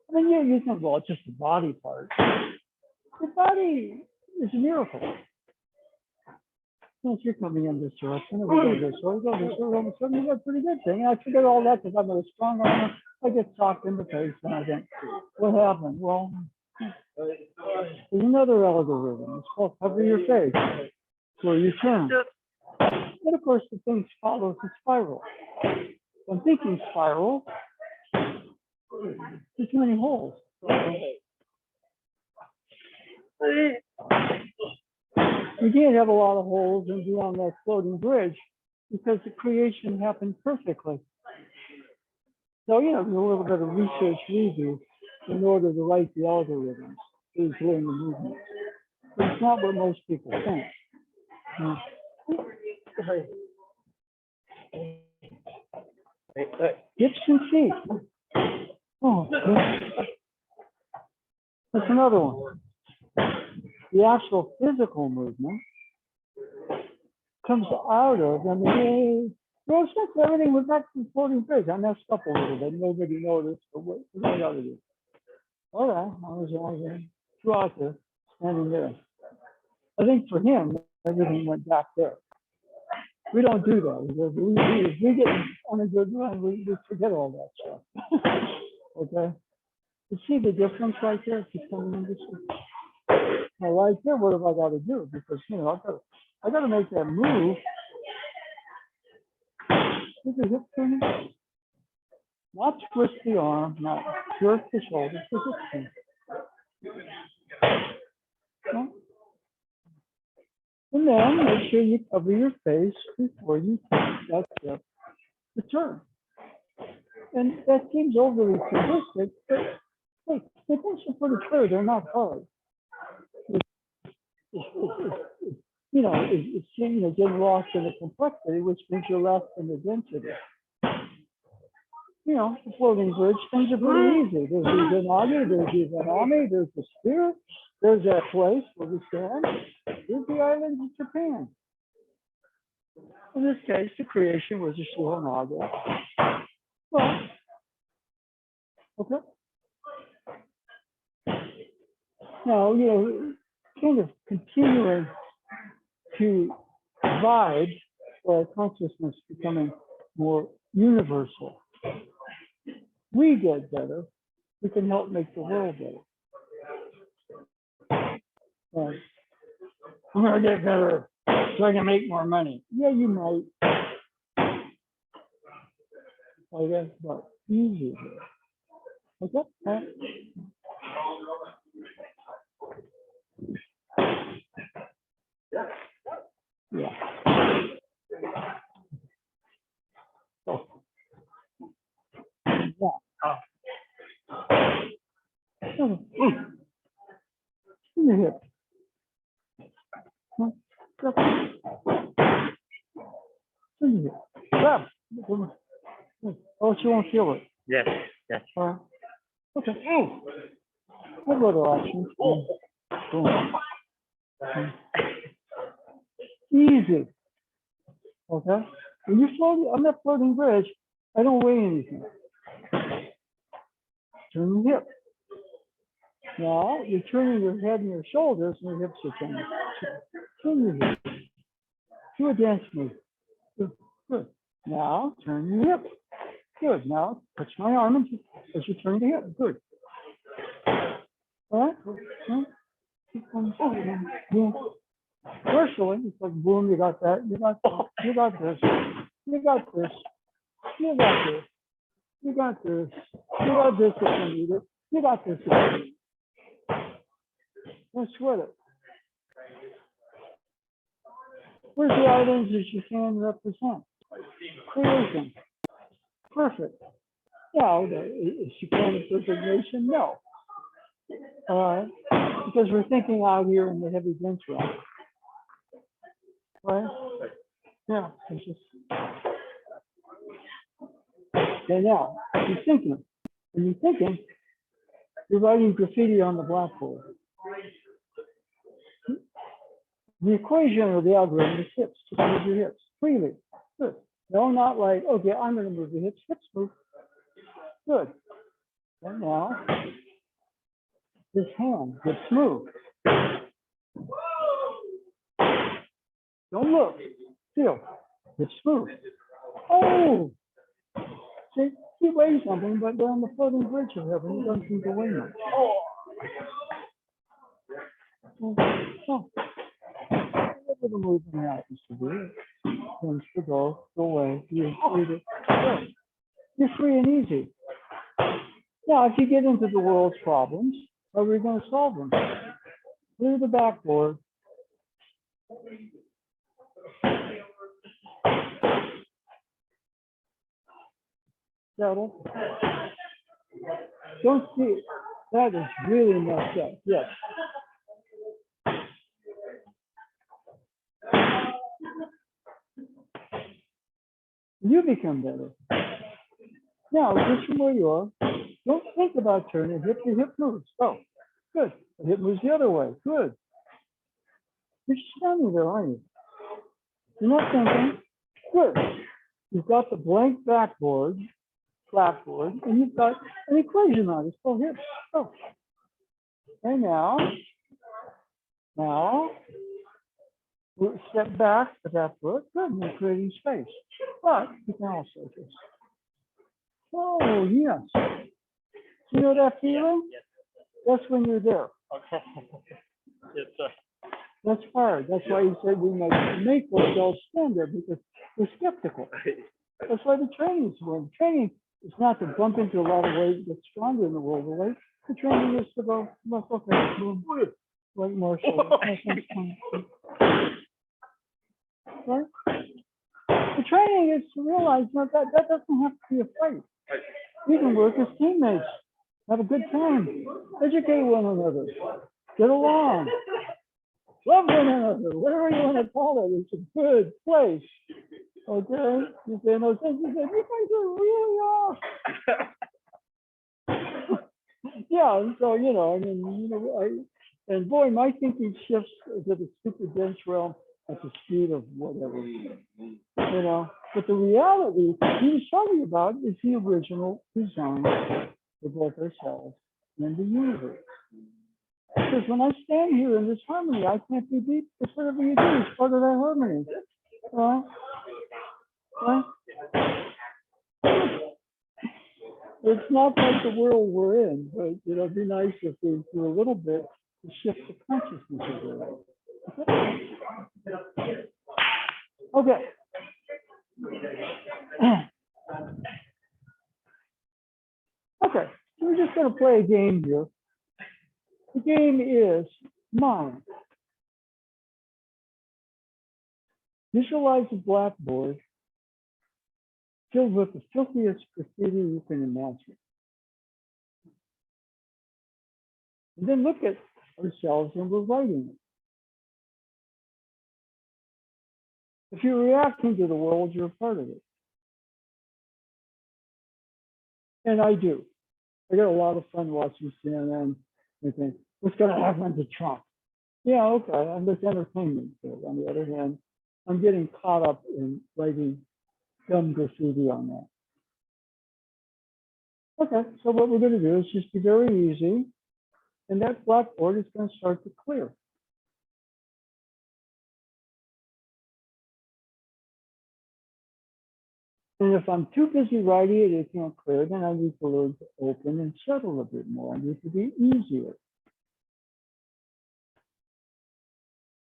I mean, yeah, you think, well, it's just the body part. The body is a miracle. Once you're coming in this direction, and we go this way, all of a sudden you got a pretty good thing. I forget all that because I'm a strong armor. I get socked in the face and I think, what happened? Well, there's another algorithm. It's called cover your face. Where you turn. And of course, the thing follows the spiral. I'm thinking spiral. There's too many holes. We can't have a lot of holes and be on that floating bridge because the creation happened perfectly. So, you know, there's a little bit of research we do in order to write the algorithms, is learn the movements. But it's not what most people think. Hmm. Hips and feet. Oh, that's another one. The actual physical movement comes out of, I mean, well, since everything was actually floating bridge, I messed up a little bit. Nobody noticed, but what I gotta do? All right, I was two out there, standing there. I think for him, everything went back there. We don't do that. We get on a good run, we forget all that stuff. Okay? You see the difference right there? If you're coming in this way? Now, right there, what have I got to do? Because, you know, I got to make that move. With the hip turning. Not twist the arm, not jerk the shoulder, the hip turn. No? And then make sure you cover your face before you take that step to turn. And that seems overly simplistic, but hey, the things are pretty clear. They're not hard. You know, it's you know, getting lost in the complexity, which means you're lost in the density. You know, the floating bridge, things are pretty easy. There's the Izanagi, there's the Izanami, there's the sphere, there's that place where we stand, there's the islands of Japan. In this case, the creation was a Suhanaga. Well, okay. Now, you know, kind of continuing to vibe or consciousness becoming more universal. We get better, we can help make the world better. I'm gonna get better so I can make more money. Yeah, you might. I guess, but easier. Okay? Yeah. So, yeah. In the hip. In the hip. Grab. Oh, she won't feel it. Yes, yes. Okay. I'll go to options. Boom. Easy. Okay. When you float on that floating bridge, I don't weigh anything. Turn your hip. Now you're turning your head and your shoulders, and your hips are turning. Turn your hip. Do a dance move. Good. Good. Now turn your hip. Good. Now touch my arm as you turn your hip. Good. All right. Keep on boom. Virtually, it's like boom. You got that. You got that. You got this. You got this. You got this. You got this. You got this if you need it. You got this if you need it. Don't sweat it. Where's the items that you can represent? Creation. Perfect. Now, is she kind of designation? No. All right. Because we're thinking out here in the heavy dense realm. Right? Yeah. It's just. Okay, now, you're thinking. When you're thinking, you're writing graffiti on the blackboard. The equation or the algorithm is hips. Just move your hips freely. Good. No, not like, okay, I'm going to move the hips. Hips move. Good. And now, this hand, hips move. Don't look. Feel. Hips move. Oh! See, he weighs something, but they're on the floating bridge of heaven. He doesn't seem to weigh much. Oh. Whatever the movement happens to be, tends to go away. You're free and easy. Now, if you get into the world's problems, how are we going to solve them? Clear the backboard. settle. Don't see it. That is really messed up. Yes. You become better. Now, just from where you are, don't think about turning. Hip the hip moves. Oh, good. The hip moves the other way. Good. You're standing there, aren't you? You're not thinking. Good. You've got the blank blackboard, and you've got an equation on it. It's called hips. Oh. And now, we'll step back to that foot. Good. And you're creating space. But you can also just, oh, yes. You know that feeling? Yes. That's when you're there. Okay. Yes, sir. That's hard. That's why you said we make ourselves stand there because we're skeptical. That's why the training is important. Training is not to bump into a lot of weight, get stronger in the world of weight. The training is to go, look, okay, boom, like Marshall. Right? The training is to realize that doesn't have to be a fight. We can work as teammates, have a good time, educate one another, get along, love one another, whatever you want to call it. It's a good place. Okay? You say no sense, you say, you guys are really off. Yeah, and so, and boy, my thinking shifts to the super dense realm at the speed of whatever, But the reality he was talking about is the original design for both ourselves and the universe. Because when I stand here in this harmony, I can't be deep. Because whatever you do is part of that harmony. It's not like the world we're in, but it'd be nice if we do a little bit to shift the consciousness of the world. Okay. Okay, so we're just going to play a game here. The game is mind. Visualize a blackboard filled with the filthiest graffiti you can imagine. And then look at ourselves and we're writing it. If you're reacting to the world, you're a part of it. And I do. I get a lot of fun watching CNN and think, what's going to happen to Trump? Yeah, okay, and there's entertainment. But on the other hand, I'm getting caught up in writing dumb graffiti on that. Okay, so what we're going to do is just be very easy, and that blackboard is going to start to clear. And if I'm too busy writing it, it can't clear, then I need to learn to open and settle a bit more. I need to be easier.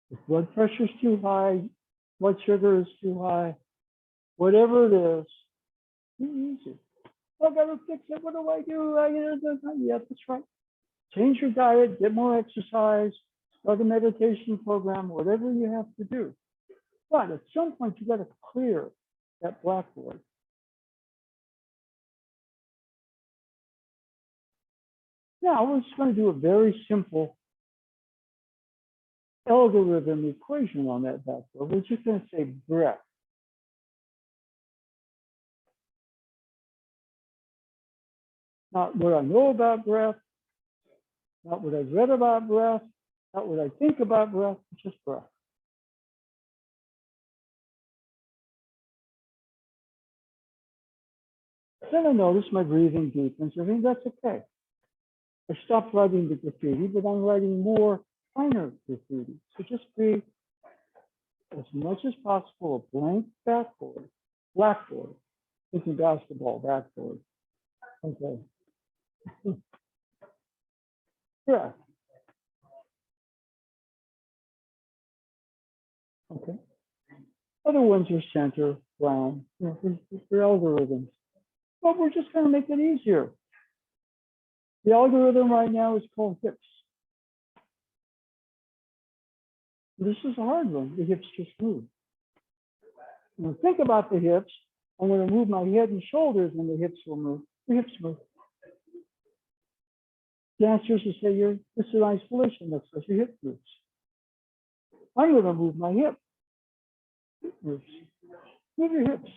If blood pressure is too high, blood sugar is too high, whatever it is, be easy. I gotta fix it. What do I do? Yeah, that's right. Change your diet, get more exercise, start a meditation program, whatever you have to do. But at some point, you got to clear that blackboard. Now, we're just going to do a very simple algorithm equation on that blackboard. We're just going to say breath. Not what I know about breath, not what I've read about breath, not what I think about breath, just breath. Then I notice my breathing deepens. I think that's okay. I stopped writing the graffiti, but I'm writing more finer graffiti. So just be, as much as possible, a blank blackboard, thinking basketball, backboard. Okay. Yeah. Okay. Other ones are center, round. They're algorithms. But we're just going to make it easier. The algorithm right now is called hips. This is a hard one. The hips just move. When you think about the hips, I'm going to move my head and shoulders, and the hips will move. The hips move. Dancers will say, this is an isolation. That's what your hip moves. I'm going to move my hip. Hip moves. Move your hips.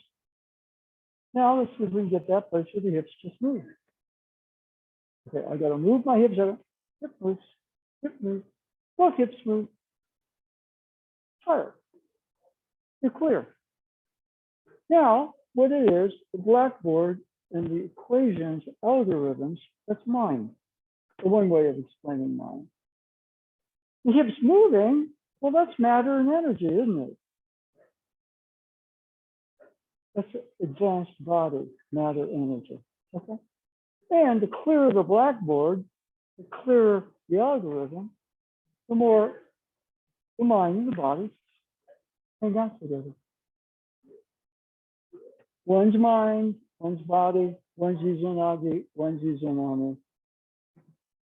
Now let's see if we can get that place where the hips just move. Okay, I got to move my hips. Hip moves. Hip moves. Both hips move. Try it. You're clear. Now, what it is, the blackboard and the equations, algorithms, that's mind. The one way of explaining mind. The hips moving, well, that's matter and energy, isn't it? That's advanced body, matter, energy. Okay. And the clearer the blackboard, the clearer the algorithm, the more the mind and the body hang out together. One's mind, one's body, one's Izanagi, one's Izanami.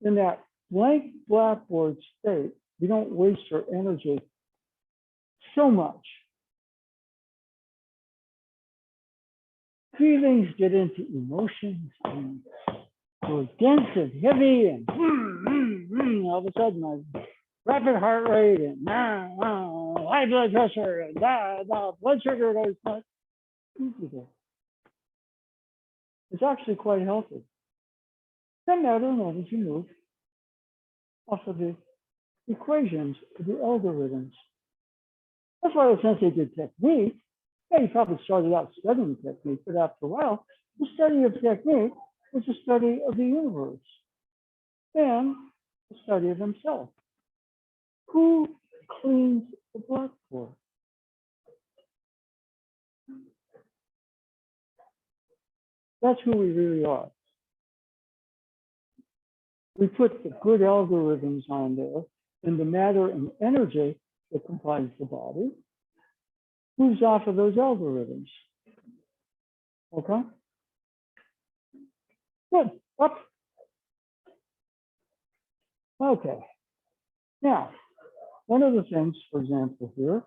In that blank blackboard state, you don't waste your energy so much. Feelings get into emotions and go dense and heavy, and all of a sudden I rapid heart rate and high blood pressure and blood sugar goes nuts. Easy there. It's actually quite healthy. Then matter and energy move off of the equations, the algorithms. That's why the sensei did technique. Yeah, he probably started out studying technique, but after a while, the study of technique was a study of the universe and the study of himself. Who cleans the blackboard? That's who we really are. We put the good algorithms on there, and the matter and energy that comprise the body moves off of those algorithms. Okay? Good. Up. Okay. Now, one of the things, for example, here,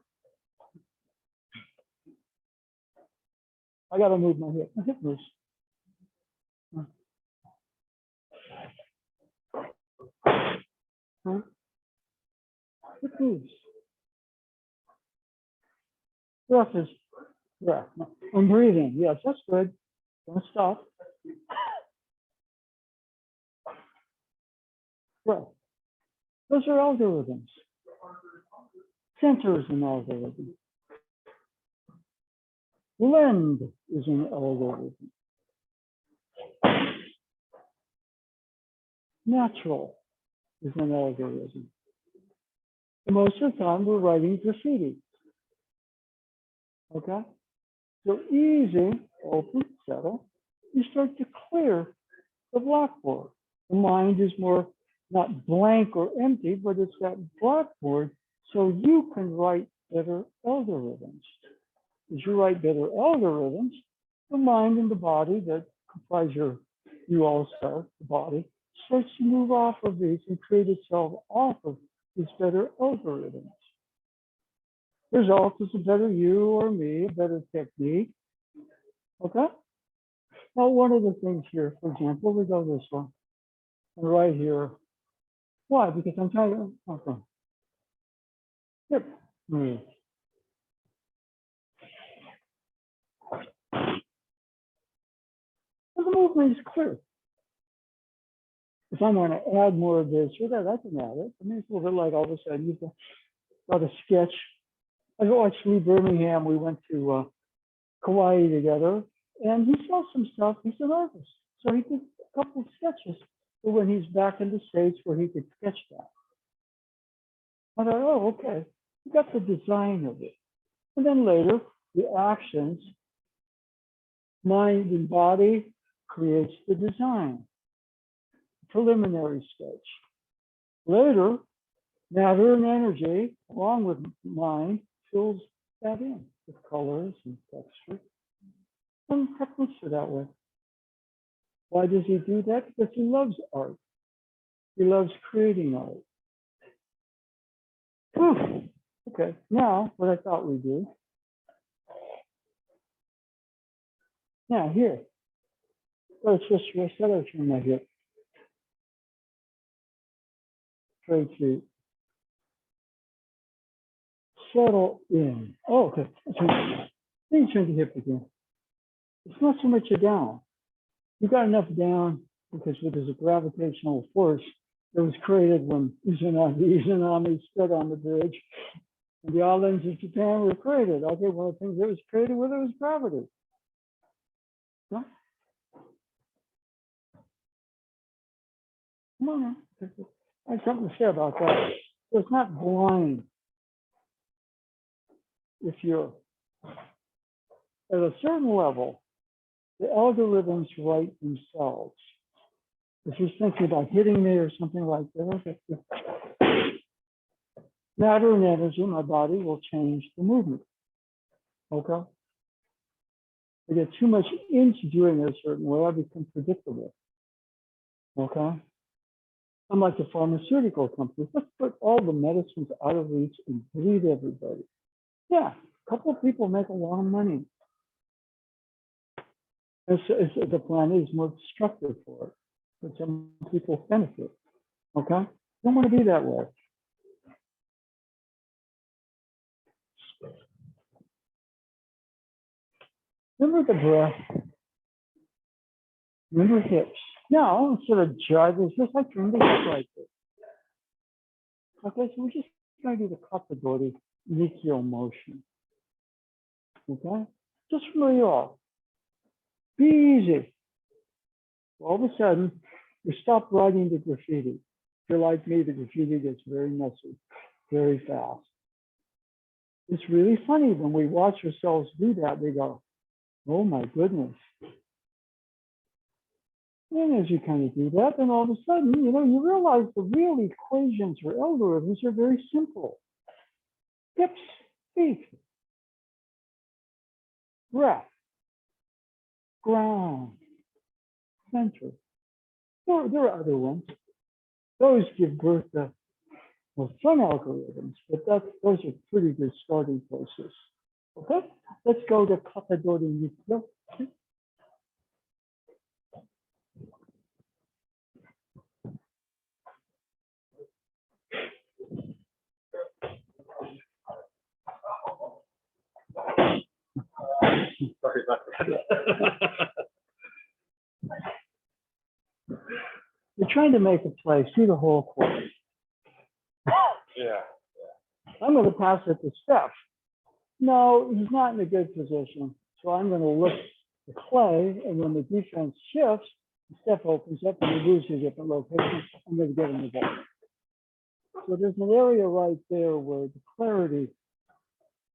I got to move my hip. My hip moves. Huh? Hip moves. Breath is breath. I'm breathing. Yes, that's good. Don't stop. Breath. Those are algorithms. Center is an algorithm. Blend is an algorithm. Natural is an algorithm. And most of the time, we're writing graffiti. Okay? So easy, open, settle. You start to clear the blackboard. The mind is more not blank or empty, but it's that blackboard so you can write better algorithms. As you write better algorithms, the mind and the body that comprise you also, the body, starts to move off of these and create itself off of these better algorithms. Result is a better you or me, a better technique. Okay? Now, one of the things here, for example, we go this one. And right here. Why? Because I'm trying to, okay. Yep. Move. And the movement is clear. If I'm going to add more of this or that, I can add it. I mean, it's a little bit like all of a sudden you've got a sketch. I watched Lee Birmingham. We went to Kauai together, and he saw some stuff. He's an artist. So he did a couple of sketches for when he's back in the States where he could sketch that. I thought, oh, okay. You got the design of it. And then later, the actions, mind and body creates the design. Preliminary sketch. Later, matter and energy, along with mind, fills that in with colors and texture. And techniques are that way. Why does he do that? Because he loves art. He loves creating art. Whew. Okay, now what I thought we'd do Now here, let's just reset our turn right here. Trade to settle in. Oh, okay. Then you turn the hip again. It's not so much a down. You got enough down because there's a gravitational force that was created when Izanami stood on the bridge and the islands of Japan were created. Okay, one of the things that was created with it was gravity. No? Come on, man. I have something to say about that. So it's not blind. If you're at a certain level, the algorithms write themselves. If you're thinking about hitting me or something like that, matter and energy in my body will change the movement. Okay? I get too much into doing it a certain way, I become predictable. Okay? I'm like the pharmaceutical company. Let's put all the medicines out of reach and bleed everybody. Yeah, a couple of people make a lot of money. The plan is more destructive for it, but some people benefit. Okay? Don't want to be that way. Remember the breath. Remember hips. Now, instead of jive, just like turn the hip like this. Okay, so we're just going to do the Kappadori Nikyo motion. Okay? Just from where you are. Be easy. All of a sudden, you stop writing the graffiti. If you're like me, the graffiti gets very messy, very fast. It's really funny when we watch ourselves do that, we go, oh my goodness. And as you kind of do that, then all of a sudden, you realize the real equations or algorithms are very simple. Hips, feet, breath, ground, center. There are other ones. Those give birth to some algorithms, but those are pretty good starting places. Okay, let's go to Kappadori Nikyo. Sorry about that. You're trying to make a play, see the whole course. Yeah. I'm going to pass it to Steph. No, he's not in a good position. So I'm going to look at Clay, and when the defense shifts, Steph opens up and he moves to a different location. I'm going to get him the ball. So there's an area right there where the clarity,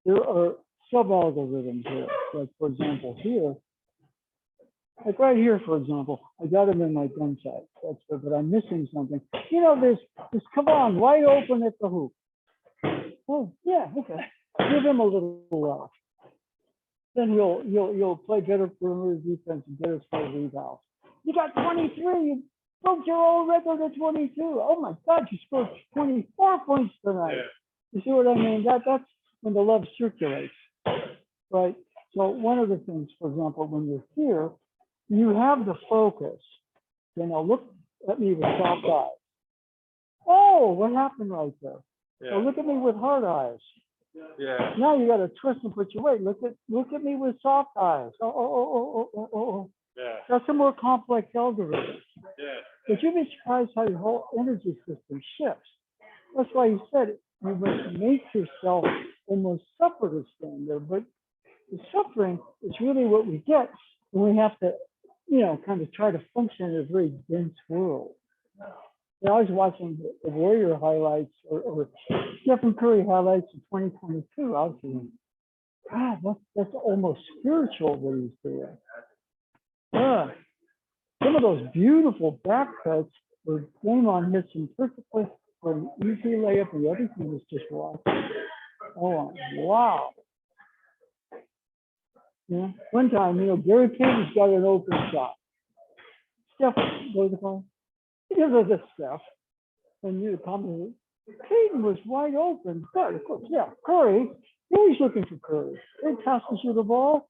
there are sub-algorithms here. Like, for example, here, like right here, for example, I got him in my gun sight. That's good, but I'm missing something. This come on, wide open at the hoop. Oh, yeah, okay. Give him a little rough. Then you'll play better perimeter defense and better play rebounds. You got 23. You broke your old record at 22. Oh my God, you scored 24 points tonight. Yeah. You see what I mean? That's when the love circulates, right? So one of the things, for example, when you're here, you have the focus. Look at me with soft eyes. Oh, what happened right there? Yeah. So look at me with hard eyes. Yeah. Now you got to twist and put your weight. Look at me with soft eyes. Oh. Yeah. That's a more complex algorithm. Yeah. But you'd be surprised how your whole energy system shifts. That's why you said you must make yourself almost suffer to stand there. But the suffering is really what we get when we have to, kind of try to function in a very dense world. I was watching the Warrior highlights or Stephen Curry highlights in 2022. I was thinking, God, that's almost spiritual what he's doing. Some of those beautiful back cuts where Draymond hits him perfectly for an easy layup and everything was just right. Oh, wow. One time, Gary Payton's got an open shot. Steph goes to phone. He gives us this stuff. And you comment, Peyton was wide open, but of course, yeah, Curry, you're always looking for Curry. He passes you the ball.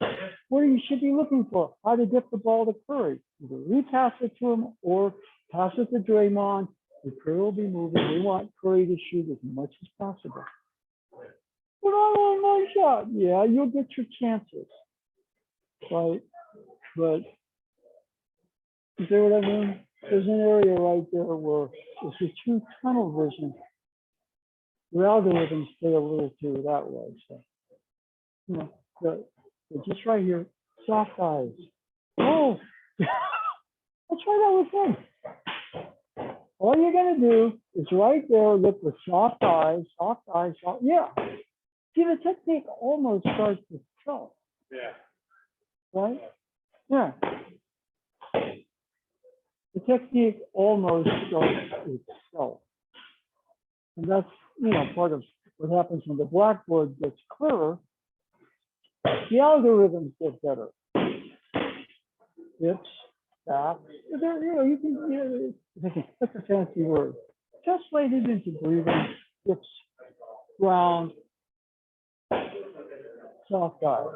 What you should be looking for? How to get the ball to Curry. Either repass it to him or pass it to Draymond. The Curry will be moving. We want Curry to shoot as much as possible. But I want my shot. Yeah, you'll get your chances. Right? But you see what I mean? There's an area right there where if you choose tunnel vision, the algorithms stay a little too that way. So, you know, but just right here, soft eyes. Oh, let's try that with him. All you're gonna do is right there, look with soft eyes, soft, yeah. See, the technique almost starts itself, Yeah. right? Yeah. The technique almost starts itself. And that's, you know, part of what happens when the blackboard gets clearer. The algorithms get better. Hips, back, you know, you can, you know, that's a fancy word. Just related into breathing, hips, ground, soft eyes.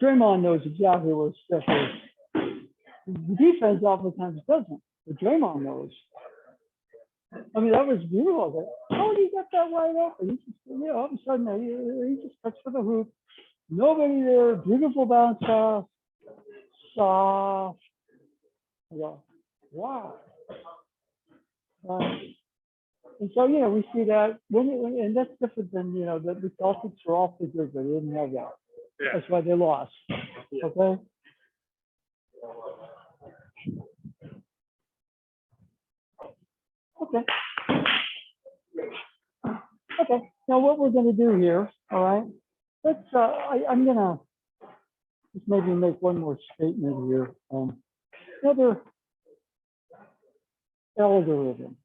Draymond knows exactly where Steph is. The defense oftentimes doesn't, but Draymond knows. I mean, that was beautiful. How did he get that wide open? He just, you know, all of a sudden, he just cuts for the hoop. Nobody there. Beautiful bounce pass. Soft. I go, wow. And so, you know, we see that and that's different than, you know, the Celtics are awfully good, but they didn't have that. Yeah. That's why they lost. Yeah. Okay. Okay. Okay. Now what we're going to do here, all right? Let's. I'm going to just maybe make one more statement here. Another algorithm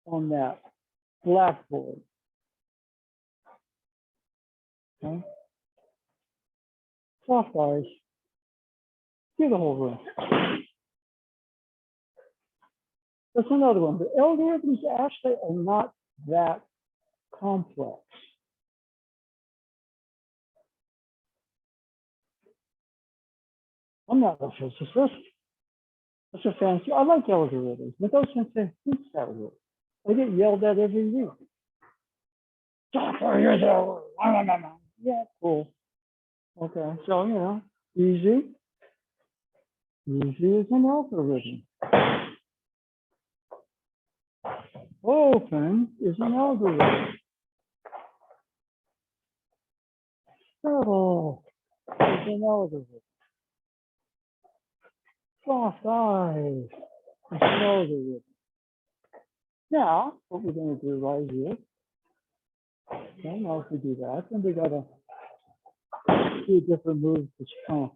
on that blackboard. Okay. Soft eyes. See the whole room. That's another one. The algorithms actually are not that complex. I'm not a physicist. That's a fancy. I like algorithms, but those things say, who's that word? I get yelled at every week. Doctor, here's a word. Yeah, cool. Okay, so, you know, easy. Easy is an algorithm. Open is an algorithm. Subtle is an algorithm. Soft eyes is an algorithm. Now, what we're going to do right here, okay, now if we do that, then we got to do a different move, which kind of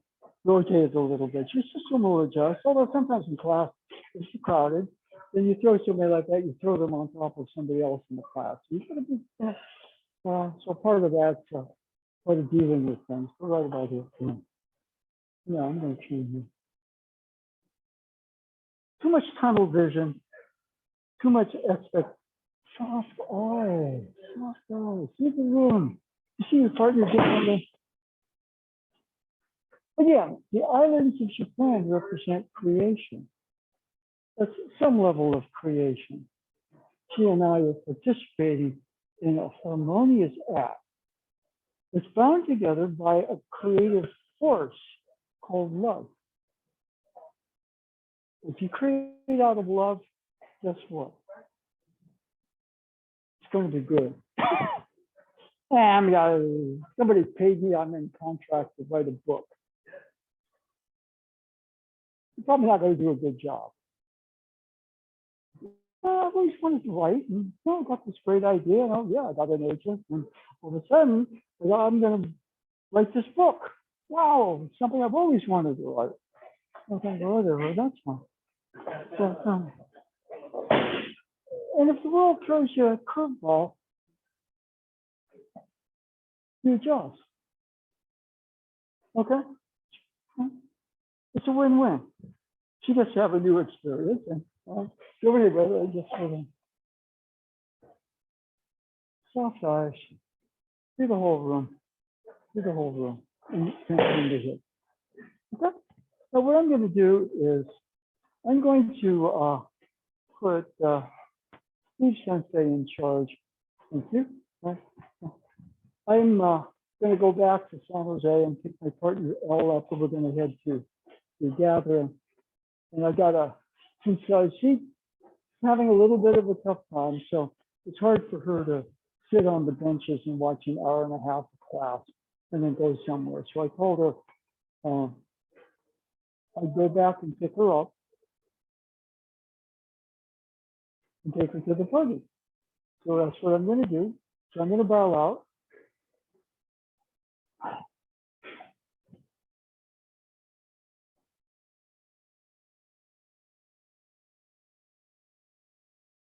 rotates a little bit, just a similar adjust, although sometimes in class, it's too crowded. Then you throw somebody like that, you throw them on top of somebody else in the class. So you got to be, so part of that, part of dealing with things. We're right about here. Yeah, I'm going to change here. Too much tunnel vision, too much expect. Soft eyes, soft eyes. See the room. You see your partner differently. Again, the islands of Japan represent creation. That's some level of creation. She and I are participating in a harmonious act. It's bound together by a creative force called love. If you create out of love, guess what? It's going to be good. Somebody paid me, I'm in contract to write a book. You're probably not going to do a good job. I've always wanted to write, and I got this great idea. And, yeah, I got an agent, and all of a sudden, I'm going to write this book. Wow, it's something I've always wanted to write. Okay, whatever, that's fine. But, and if the world throws you a curveball, you adjust. Okay? It's a win-win. she gets to have a new experience, and so anyway, I just sort of soft eyes, see the whole room, and into it. Okay. So what I'm going to do is I'm going to put Steve Sensei in charge. Thank you. I'm going to go back to San Jose and pick my partner Elle up, and we're going to head to the gathering. And I got since she's having a little bit of a tough time, so it's hard for her to sit on the benches and watch an hour and a half of class and then go somewhere. So I told her I'd go back and pick her up and take her to the party. So that's what I'm going to do. So I'm going to bow out.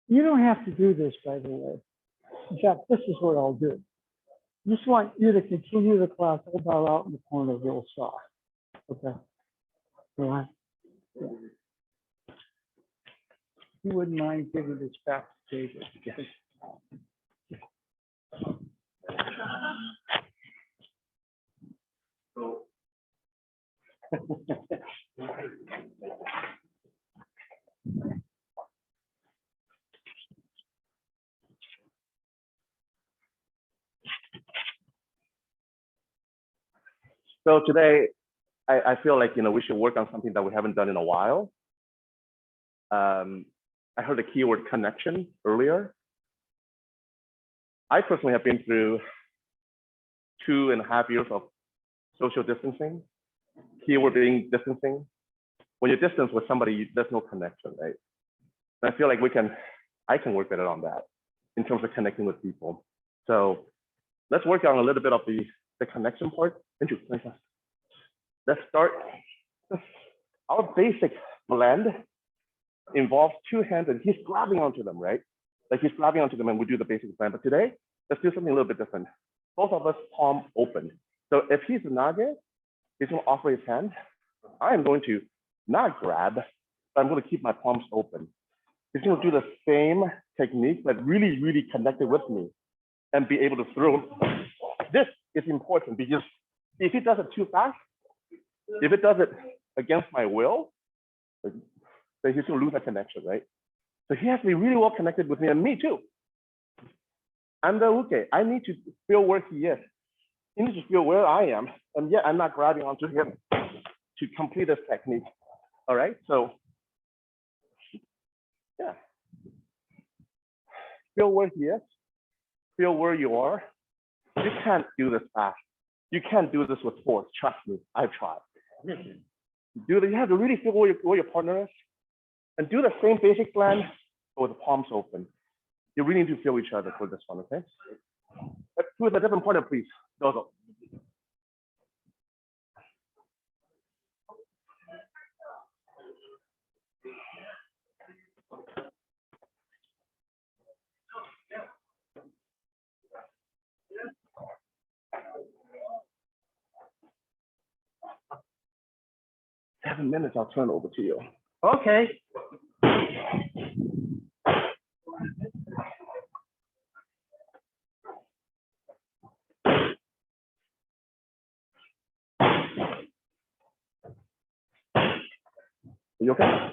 You don't have to do this, by the way. In fact, this is what I'll do. I just want you to continue the class. I'll bow out in the corner real soft. Okay. All right. Yeah. You wouldn't mind giving this back to David? Yes. So today, I feel like, we should work on something that we haven't done in a while. I heard the keyword connection earlier. I personally have been through 2.5 years of social distancing, keyword being distancing. When you're distant with somebody, there's no connection, right? And I feel like I can work better on that in terms of connecting with people. So let's work on a little bit of the connection part. Let's start. Our basic blend involves 2 hands and he's grabbing onto them, right? Like he's grabbing onto them and we do the basic blend. But today, let's do something a little bit different. Both of us palm open. So if he's a nage, he's going to offer his hand. I am going to not grab, but I'm going to keep my palms open. He's going to do the same technique, but really, really connected with me and be able to throw. This is important because if he does it too fast, if it does it against my will, then he's going to lose that connection, right? So he has to be really well connected with me and me too. I'm the uke. I need to feel where he is. He needs to feel where I am. And yet I'm not grabbing onto him to complete this technique. All right, so yeah. Feel where he is. Feel where you are. You can't do this fast. You can't do this with force. Trust me, I've tried. You have to really feel where your partner is and do the same basic blend, but with the palms open. You really need to feel each other for this one, okay? Let's do a different partner, please. Go. Seven minutes, I'll turn it over to you. Okay. Are you okay?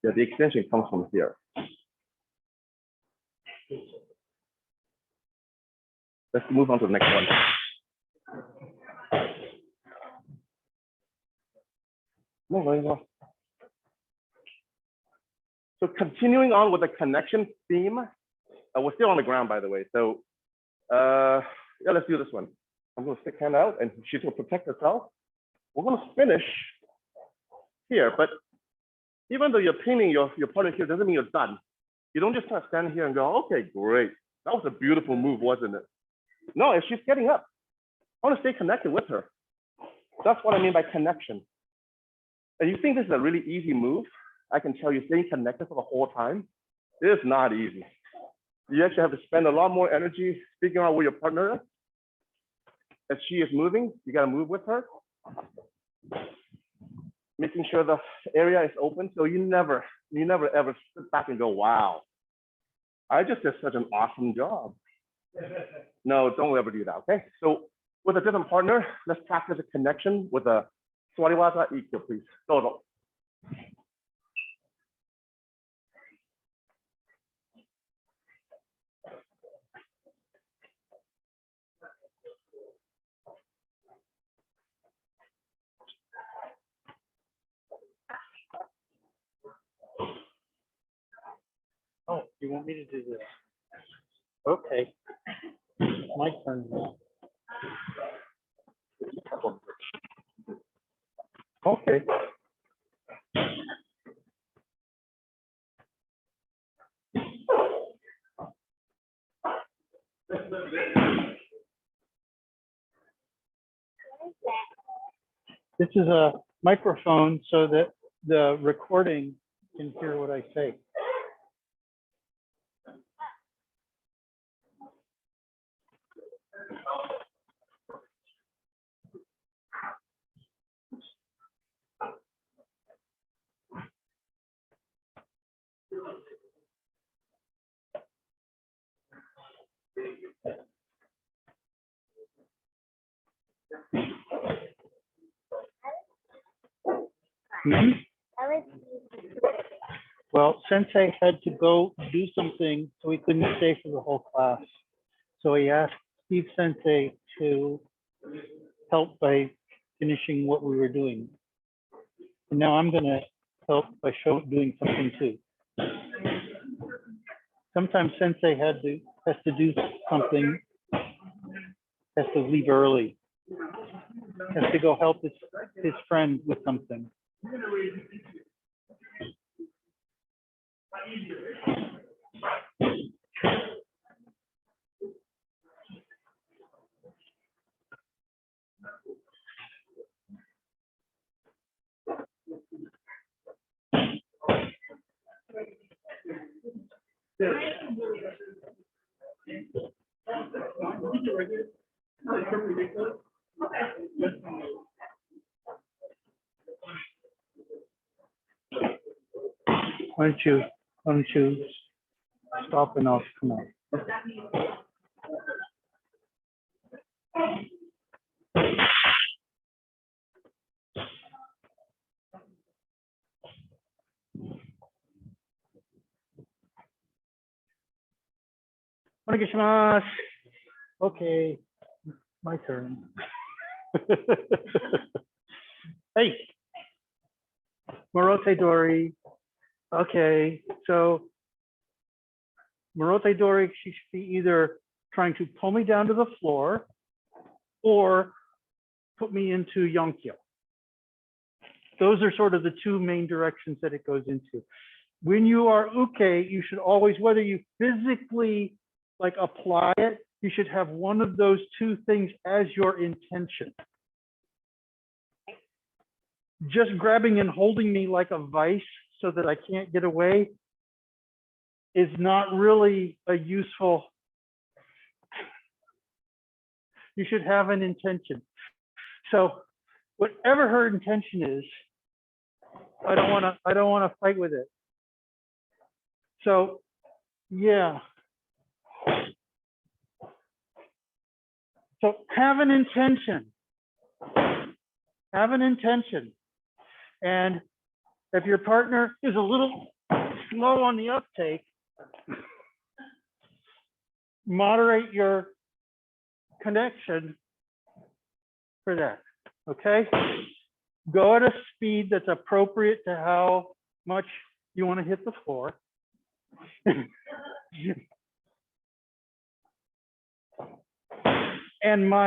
Yeah, the extension comes from here. Let's move on to the next one. No. So continuing on with the connection theme, we're still on the ground, by the way. So yeah, let's do this one. I'm going to stick hand out, and she's going to protect herself. We're going to finish here, but even though you're pinning your partner here, doesn't mean you're done. You don't just kind of stand here and go, okay, great. That was a beautiful move, wasn't it? No, if she's getting up, I want to stay connected with her. That's what I mean by connection. And you think this is a really easy move? I can tell you, staying connected for the whole time, it is not easy. You actually have to spend a lot more energy figuring out where your partner is. As she is moving, you got to move with her, making sure the area is open. So you never ever sit back and go, wow, I just did such an awesome job. No, don't ever do that, okay? So with a different partner, let's practice a connection with a Swariwaza Ikkyo, please. Todo. Oh, you want me to do this? Okay. My turn. Okay. This is a microphone so that the recording can hear what I say. Hmm? Well, Sensei had to go do something, so he couldn't stay for the whole class. So he asked Steve Sensei to help by finishing what we were doing. And now I'm gonna help by doing something too. Sometimes Sensei has to do something, has to leave early, has to go help his friend with something. Why don't you stop and I'll come out. Onegaishimasu. Okay, my turn. Hey, Morote Dori. Okay, so Morote Dori, she should be either trying to pull me down to the floor or put me into Yonkyo. Those are sort of the two main directions that it goes into. When you are uke, you should always, whether you physically like apply it, you should have one of those two things as your intention. Just grabbing and holding me like a vice so that I can't get away is not really a useful. You should have an intention. So whatever her intention is, I don't want to fight with it. So yeah. So have an intention. Have an intention. And if your partner is a little slow on the uptake, moderate your connection for that, okay? Go at a speed that's appropriate to how much you want to hit the floor. And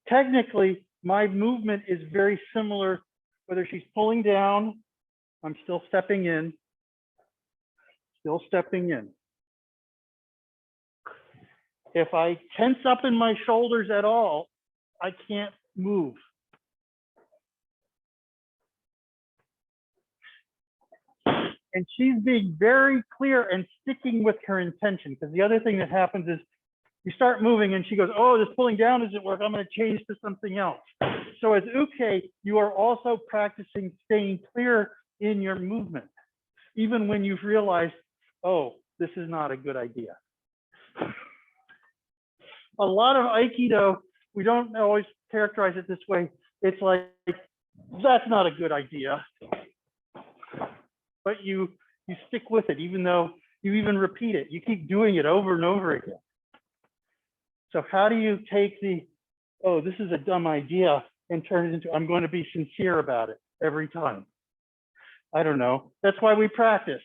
technically, my movement is very similar, whether she's pulling down, I'm still stepping in, still stepping in. If I tense up in my shoulders at all, I can't move. And she's being very clear and sticking with her intention, because the other thing that happens is you start moving and she goes, oh, this pulling down doesn't work. I'm going to change to something else. So as uke, you are also practicing staying clear in your movement, even when you've realized, oh, this is not a good idea. A lot of Aikido, we don't always characterize it this way. It's like, that's not a good idea. But you stick with it, even though you even repeat it. You keep doing it over and over again. So how do you take oh, this is a dumb idea, and turn it into, I'm going to be sincere about it every time? I don't know. That's why we practice.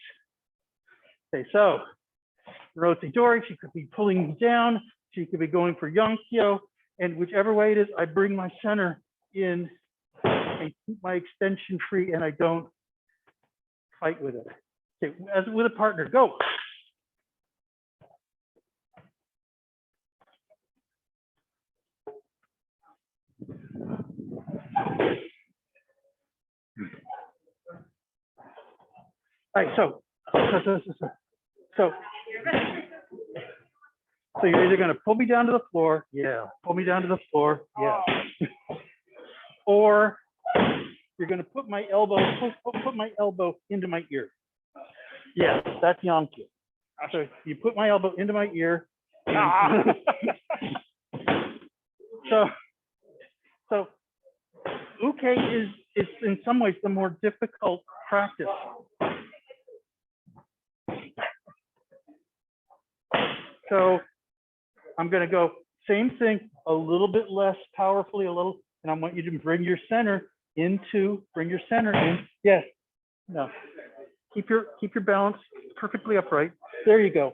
Okay, so Morote Dori, she could be pulling me down. She could be going for Yonkyo. And whichever way it is, I bring my center in and keep my extension free, and I don't fight with it. Okay, as with a partner, go. All right, so you're either going to pull me down to the floor, yeah, pull me down to the floor, yeah, or you're going to put my elbow into my ear. Yeah, that's Yonkyo. So you put my elbow into my ear. So uke is in some ways the more difficult practice. So I'm going to go same thing, a little bit less powerfully, and I want you to bring your center in. Yes, no, keep your balance perfectly upright. There you go.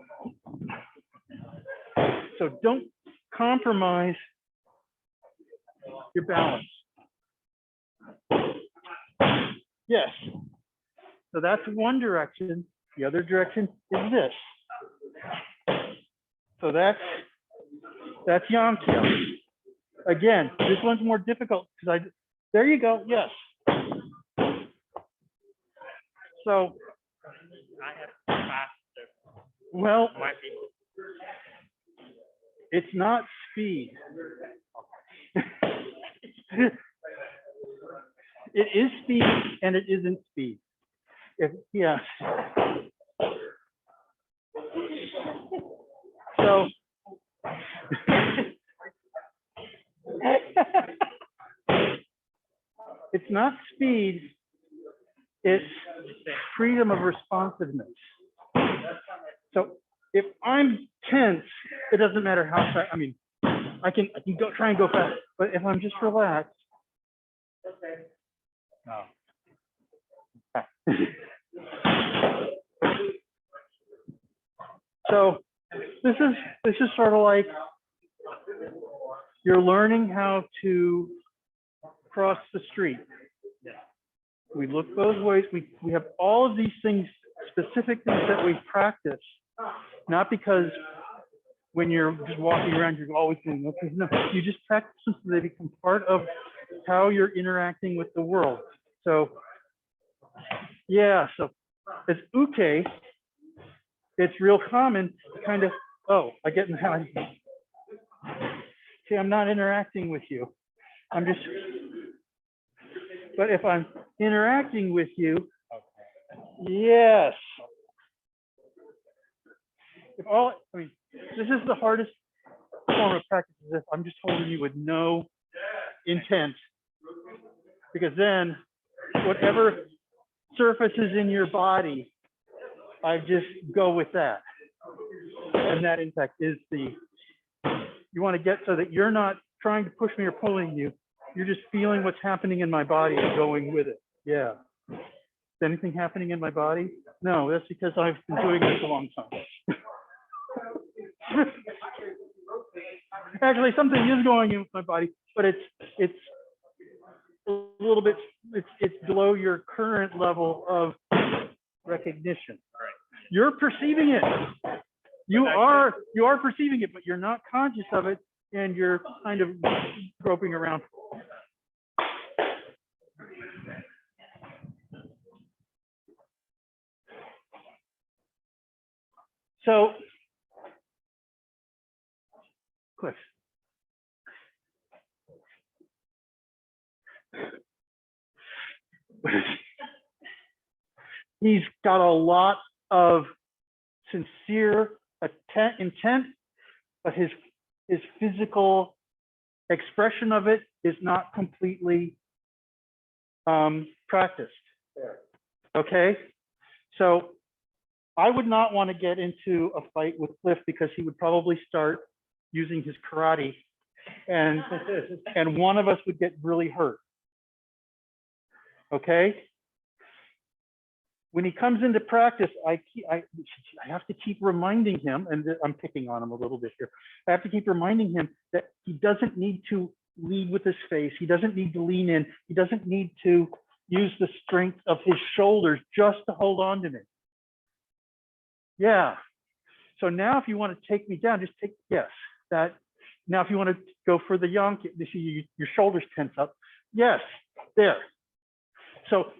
So don't compromise your balance. Yes. So that's one direction. The other direction is this. So that's Yamtiel. Again, this one's more difficult because there you go. Yes. So, well, it's not speed. It is speed and it isn't speed. Yeah. So it's not speed, it's freedom of responsiveness. So if I'm tense, it doesn't matter how fast. I mean, I can go try and go fast, but if I'm just relaxed. No. So this is sort of like you're learning how to cross the street. We look both ways. We have all of these things, specific things that we practice, not because when you're just walking around, you're always doing, okay, no, you just practice them so they become part of how you're interacting with the world. So, yeah, so it's okay. It's real common to kind of, oh, I get in the habit. See, I'm not interacting with you. I'm just, but if I'm interacting with you, yes. If all, I mean, this is the hardest form of practice, is if I'm just holding you with no intent, because then whatever surfaces in your body, I just go with that. And that, in fact, is the, you want to get so that you're not trying to push me or pulling you. You're just feeling what's happening in my body and going with it. Yeah. Is anything happening in my body? No, that's because I've been doing this a long time. Actually, something is going in with my body, but it's a little bit, it's below your current level of recognition. You're perceiving it. You are perceiving it, but you're not conscious of it, and you're kind of groping around. So, Cliff. He's got a lot of sincere intent, but his physical expression of it is not completely practiced. Okay, so I would not want to get into a fight with Cliff because he would probably start using his karate, and one of us would get really hurt. Okay. When he comes into practice, I have to keep reminding him, and I'm picking on him a little bit here. I have to keep reminding him that he doesn't need to lead with his face. He doesn't need to lean in. He doesn't need to use the strength of his shoulders just to hold on to me. Yeah. So now if you want to take me down, just take, yes, that. Now if you want to go for the yank, you see your shoulders tense up. Yes, there. So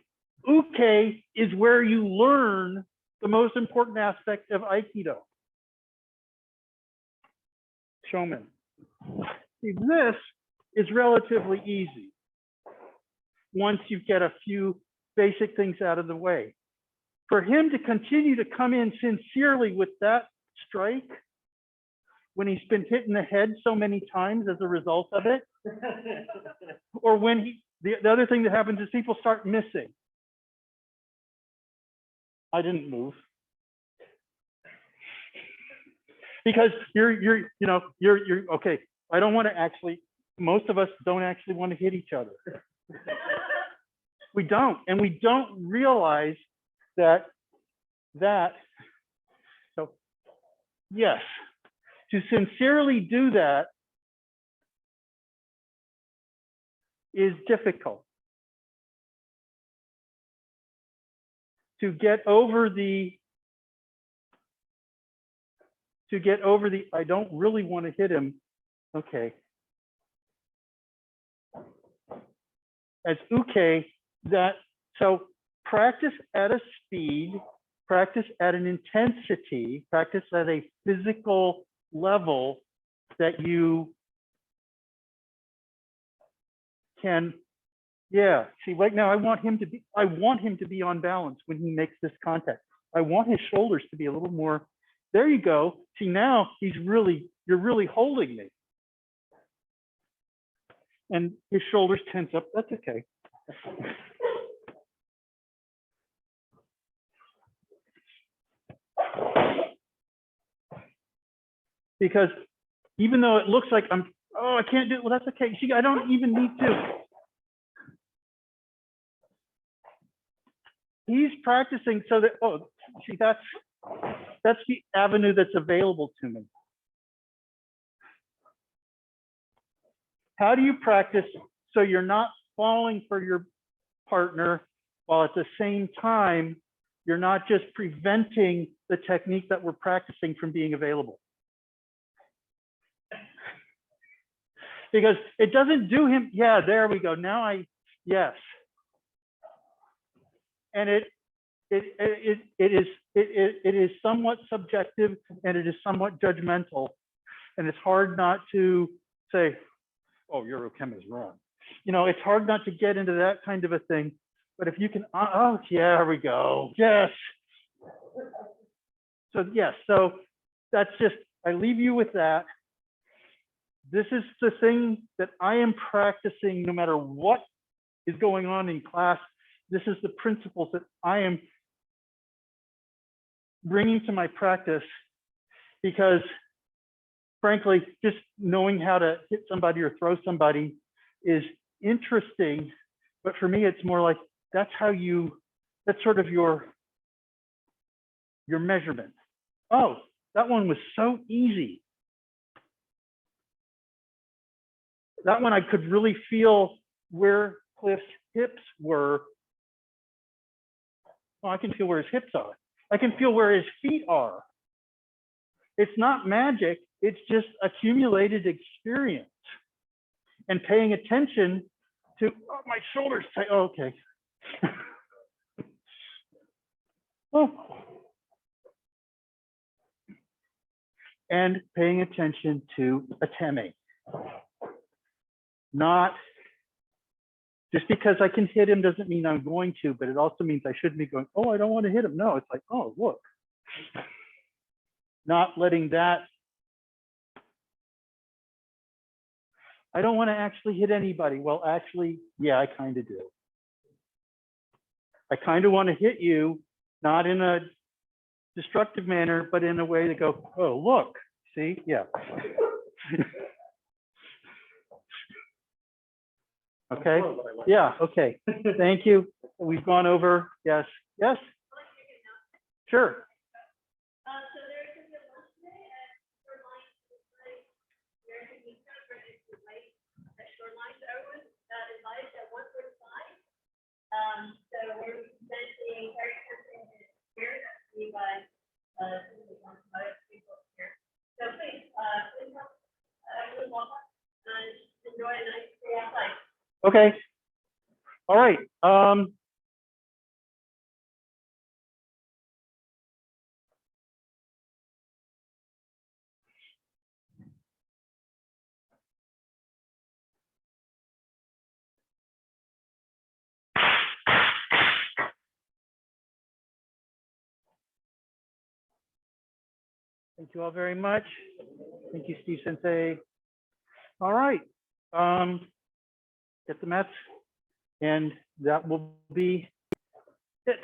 uke is where you learn the most important aspect of Aikido. Shomen. See, this is relatively easy once you get a few basic things out of the way. For him to continue to come in sincerely with that strike, when he's been hit in the head so many times as a result of it, or when The other thing that happens is people start missing. I didn't move. Because you're okay. I don't want to actually, most of us don't actually want to hit each other. We don't, and we don't realize that, so yes, to sincerely do that is difficult. To get over the, I don't really want to hit him. Okay. As okay, so practice at a speed, practice at an intensity, practice at a physical level that you can, yeah. See, right now I want him to be on balance when he makes this contact. I want his shoulders to be a little more, there you go. See, now you're really holding me. And his shoulders tense up, that's okay. Because even though it looks like I can't do it, well, that's okay. See, I don't even need to. He's practicing so that, see, that's the avenue that's available to me. How do you practice so you're not falling for your partner while at the same time, you're not just preventing the technique that we're practicing from being available? Because it doesn't do him, yeah, there we go. Now yes. And it is somewhat subjective and it is somewhat judgmental. And it's hard not to say, oh, Eurochem is wrong. You know, it's hard not to get into that kind of a thing. But if you can, oh, yeah, here we go. Yes. So, yes, so that's just, I leave you with that. This is the thing that I am practicing no matter what is going on in class. This is the principles that I am bringing to my practice because, frankly, just knowing how to hit somebody or throw somebody is interesting. But for me, it's more like that's sort of your measurement. Oh, that one was so easy. That one I could really feel where Cliff's hips were. Oh, I can feel where his hips are. I can feel where his feet are. It's not magic, it's just accumulated experience and paying attention to, oh, my shoulders tight. Oh, okay. Oh. And paying attention to ateme. Not just because I can hit him doesn't mean I'm going to, but it also means I shouldn't be going, oh, I don't want to hit him. No, it's like, oh, look. Not letting that. I don't want to actually hit anybody. Well, actually, yeah, I kind of do. I kind of want to hit you, not in a destructive manner, but in a way to go, oh, look, see, yeah. Okay, yeah, okay, thank you. We've gone over, yes, yes, sure. So we're presenting very something here that we by people here. So please, really welcome and enjoy a nice day outside. Okay. All right. Thank you all very much. Thank you, Steve Sensei. All right. Get the mats And that will be it.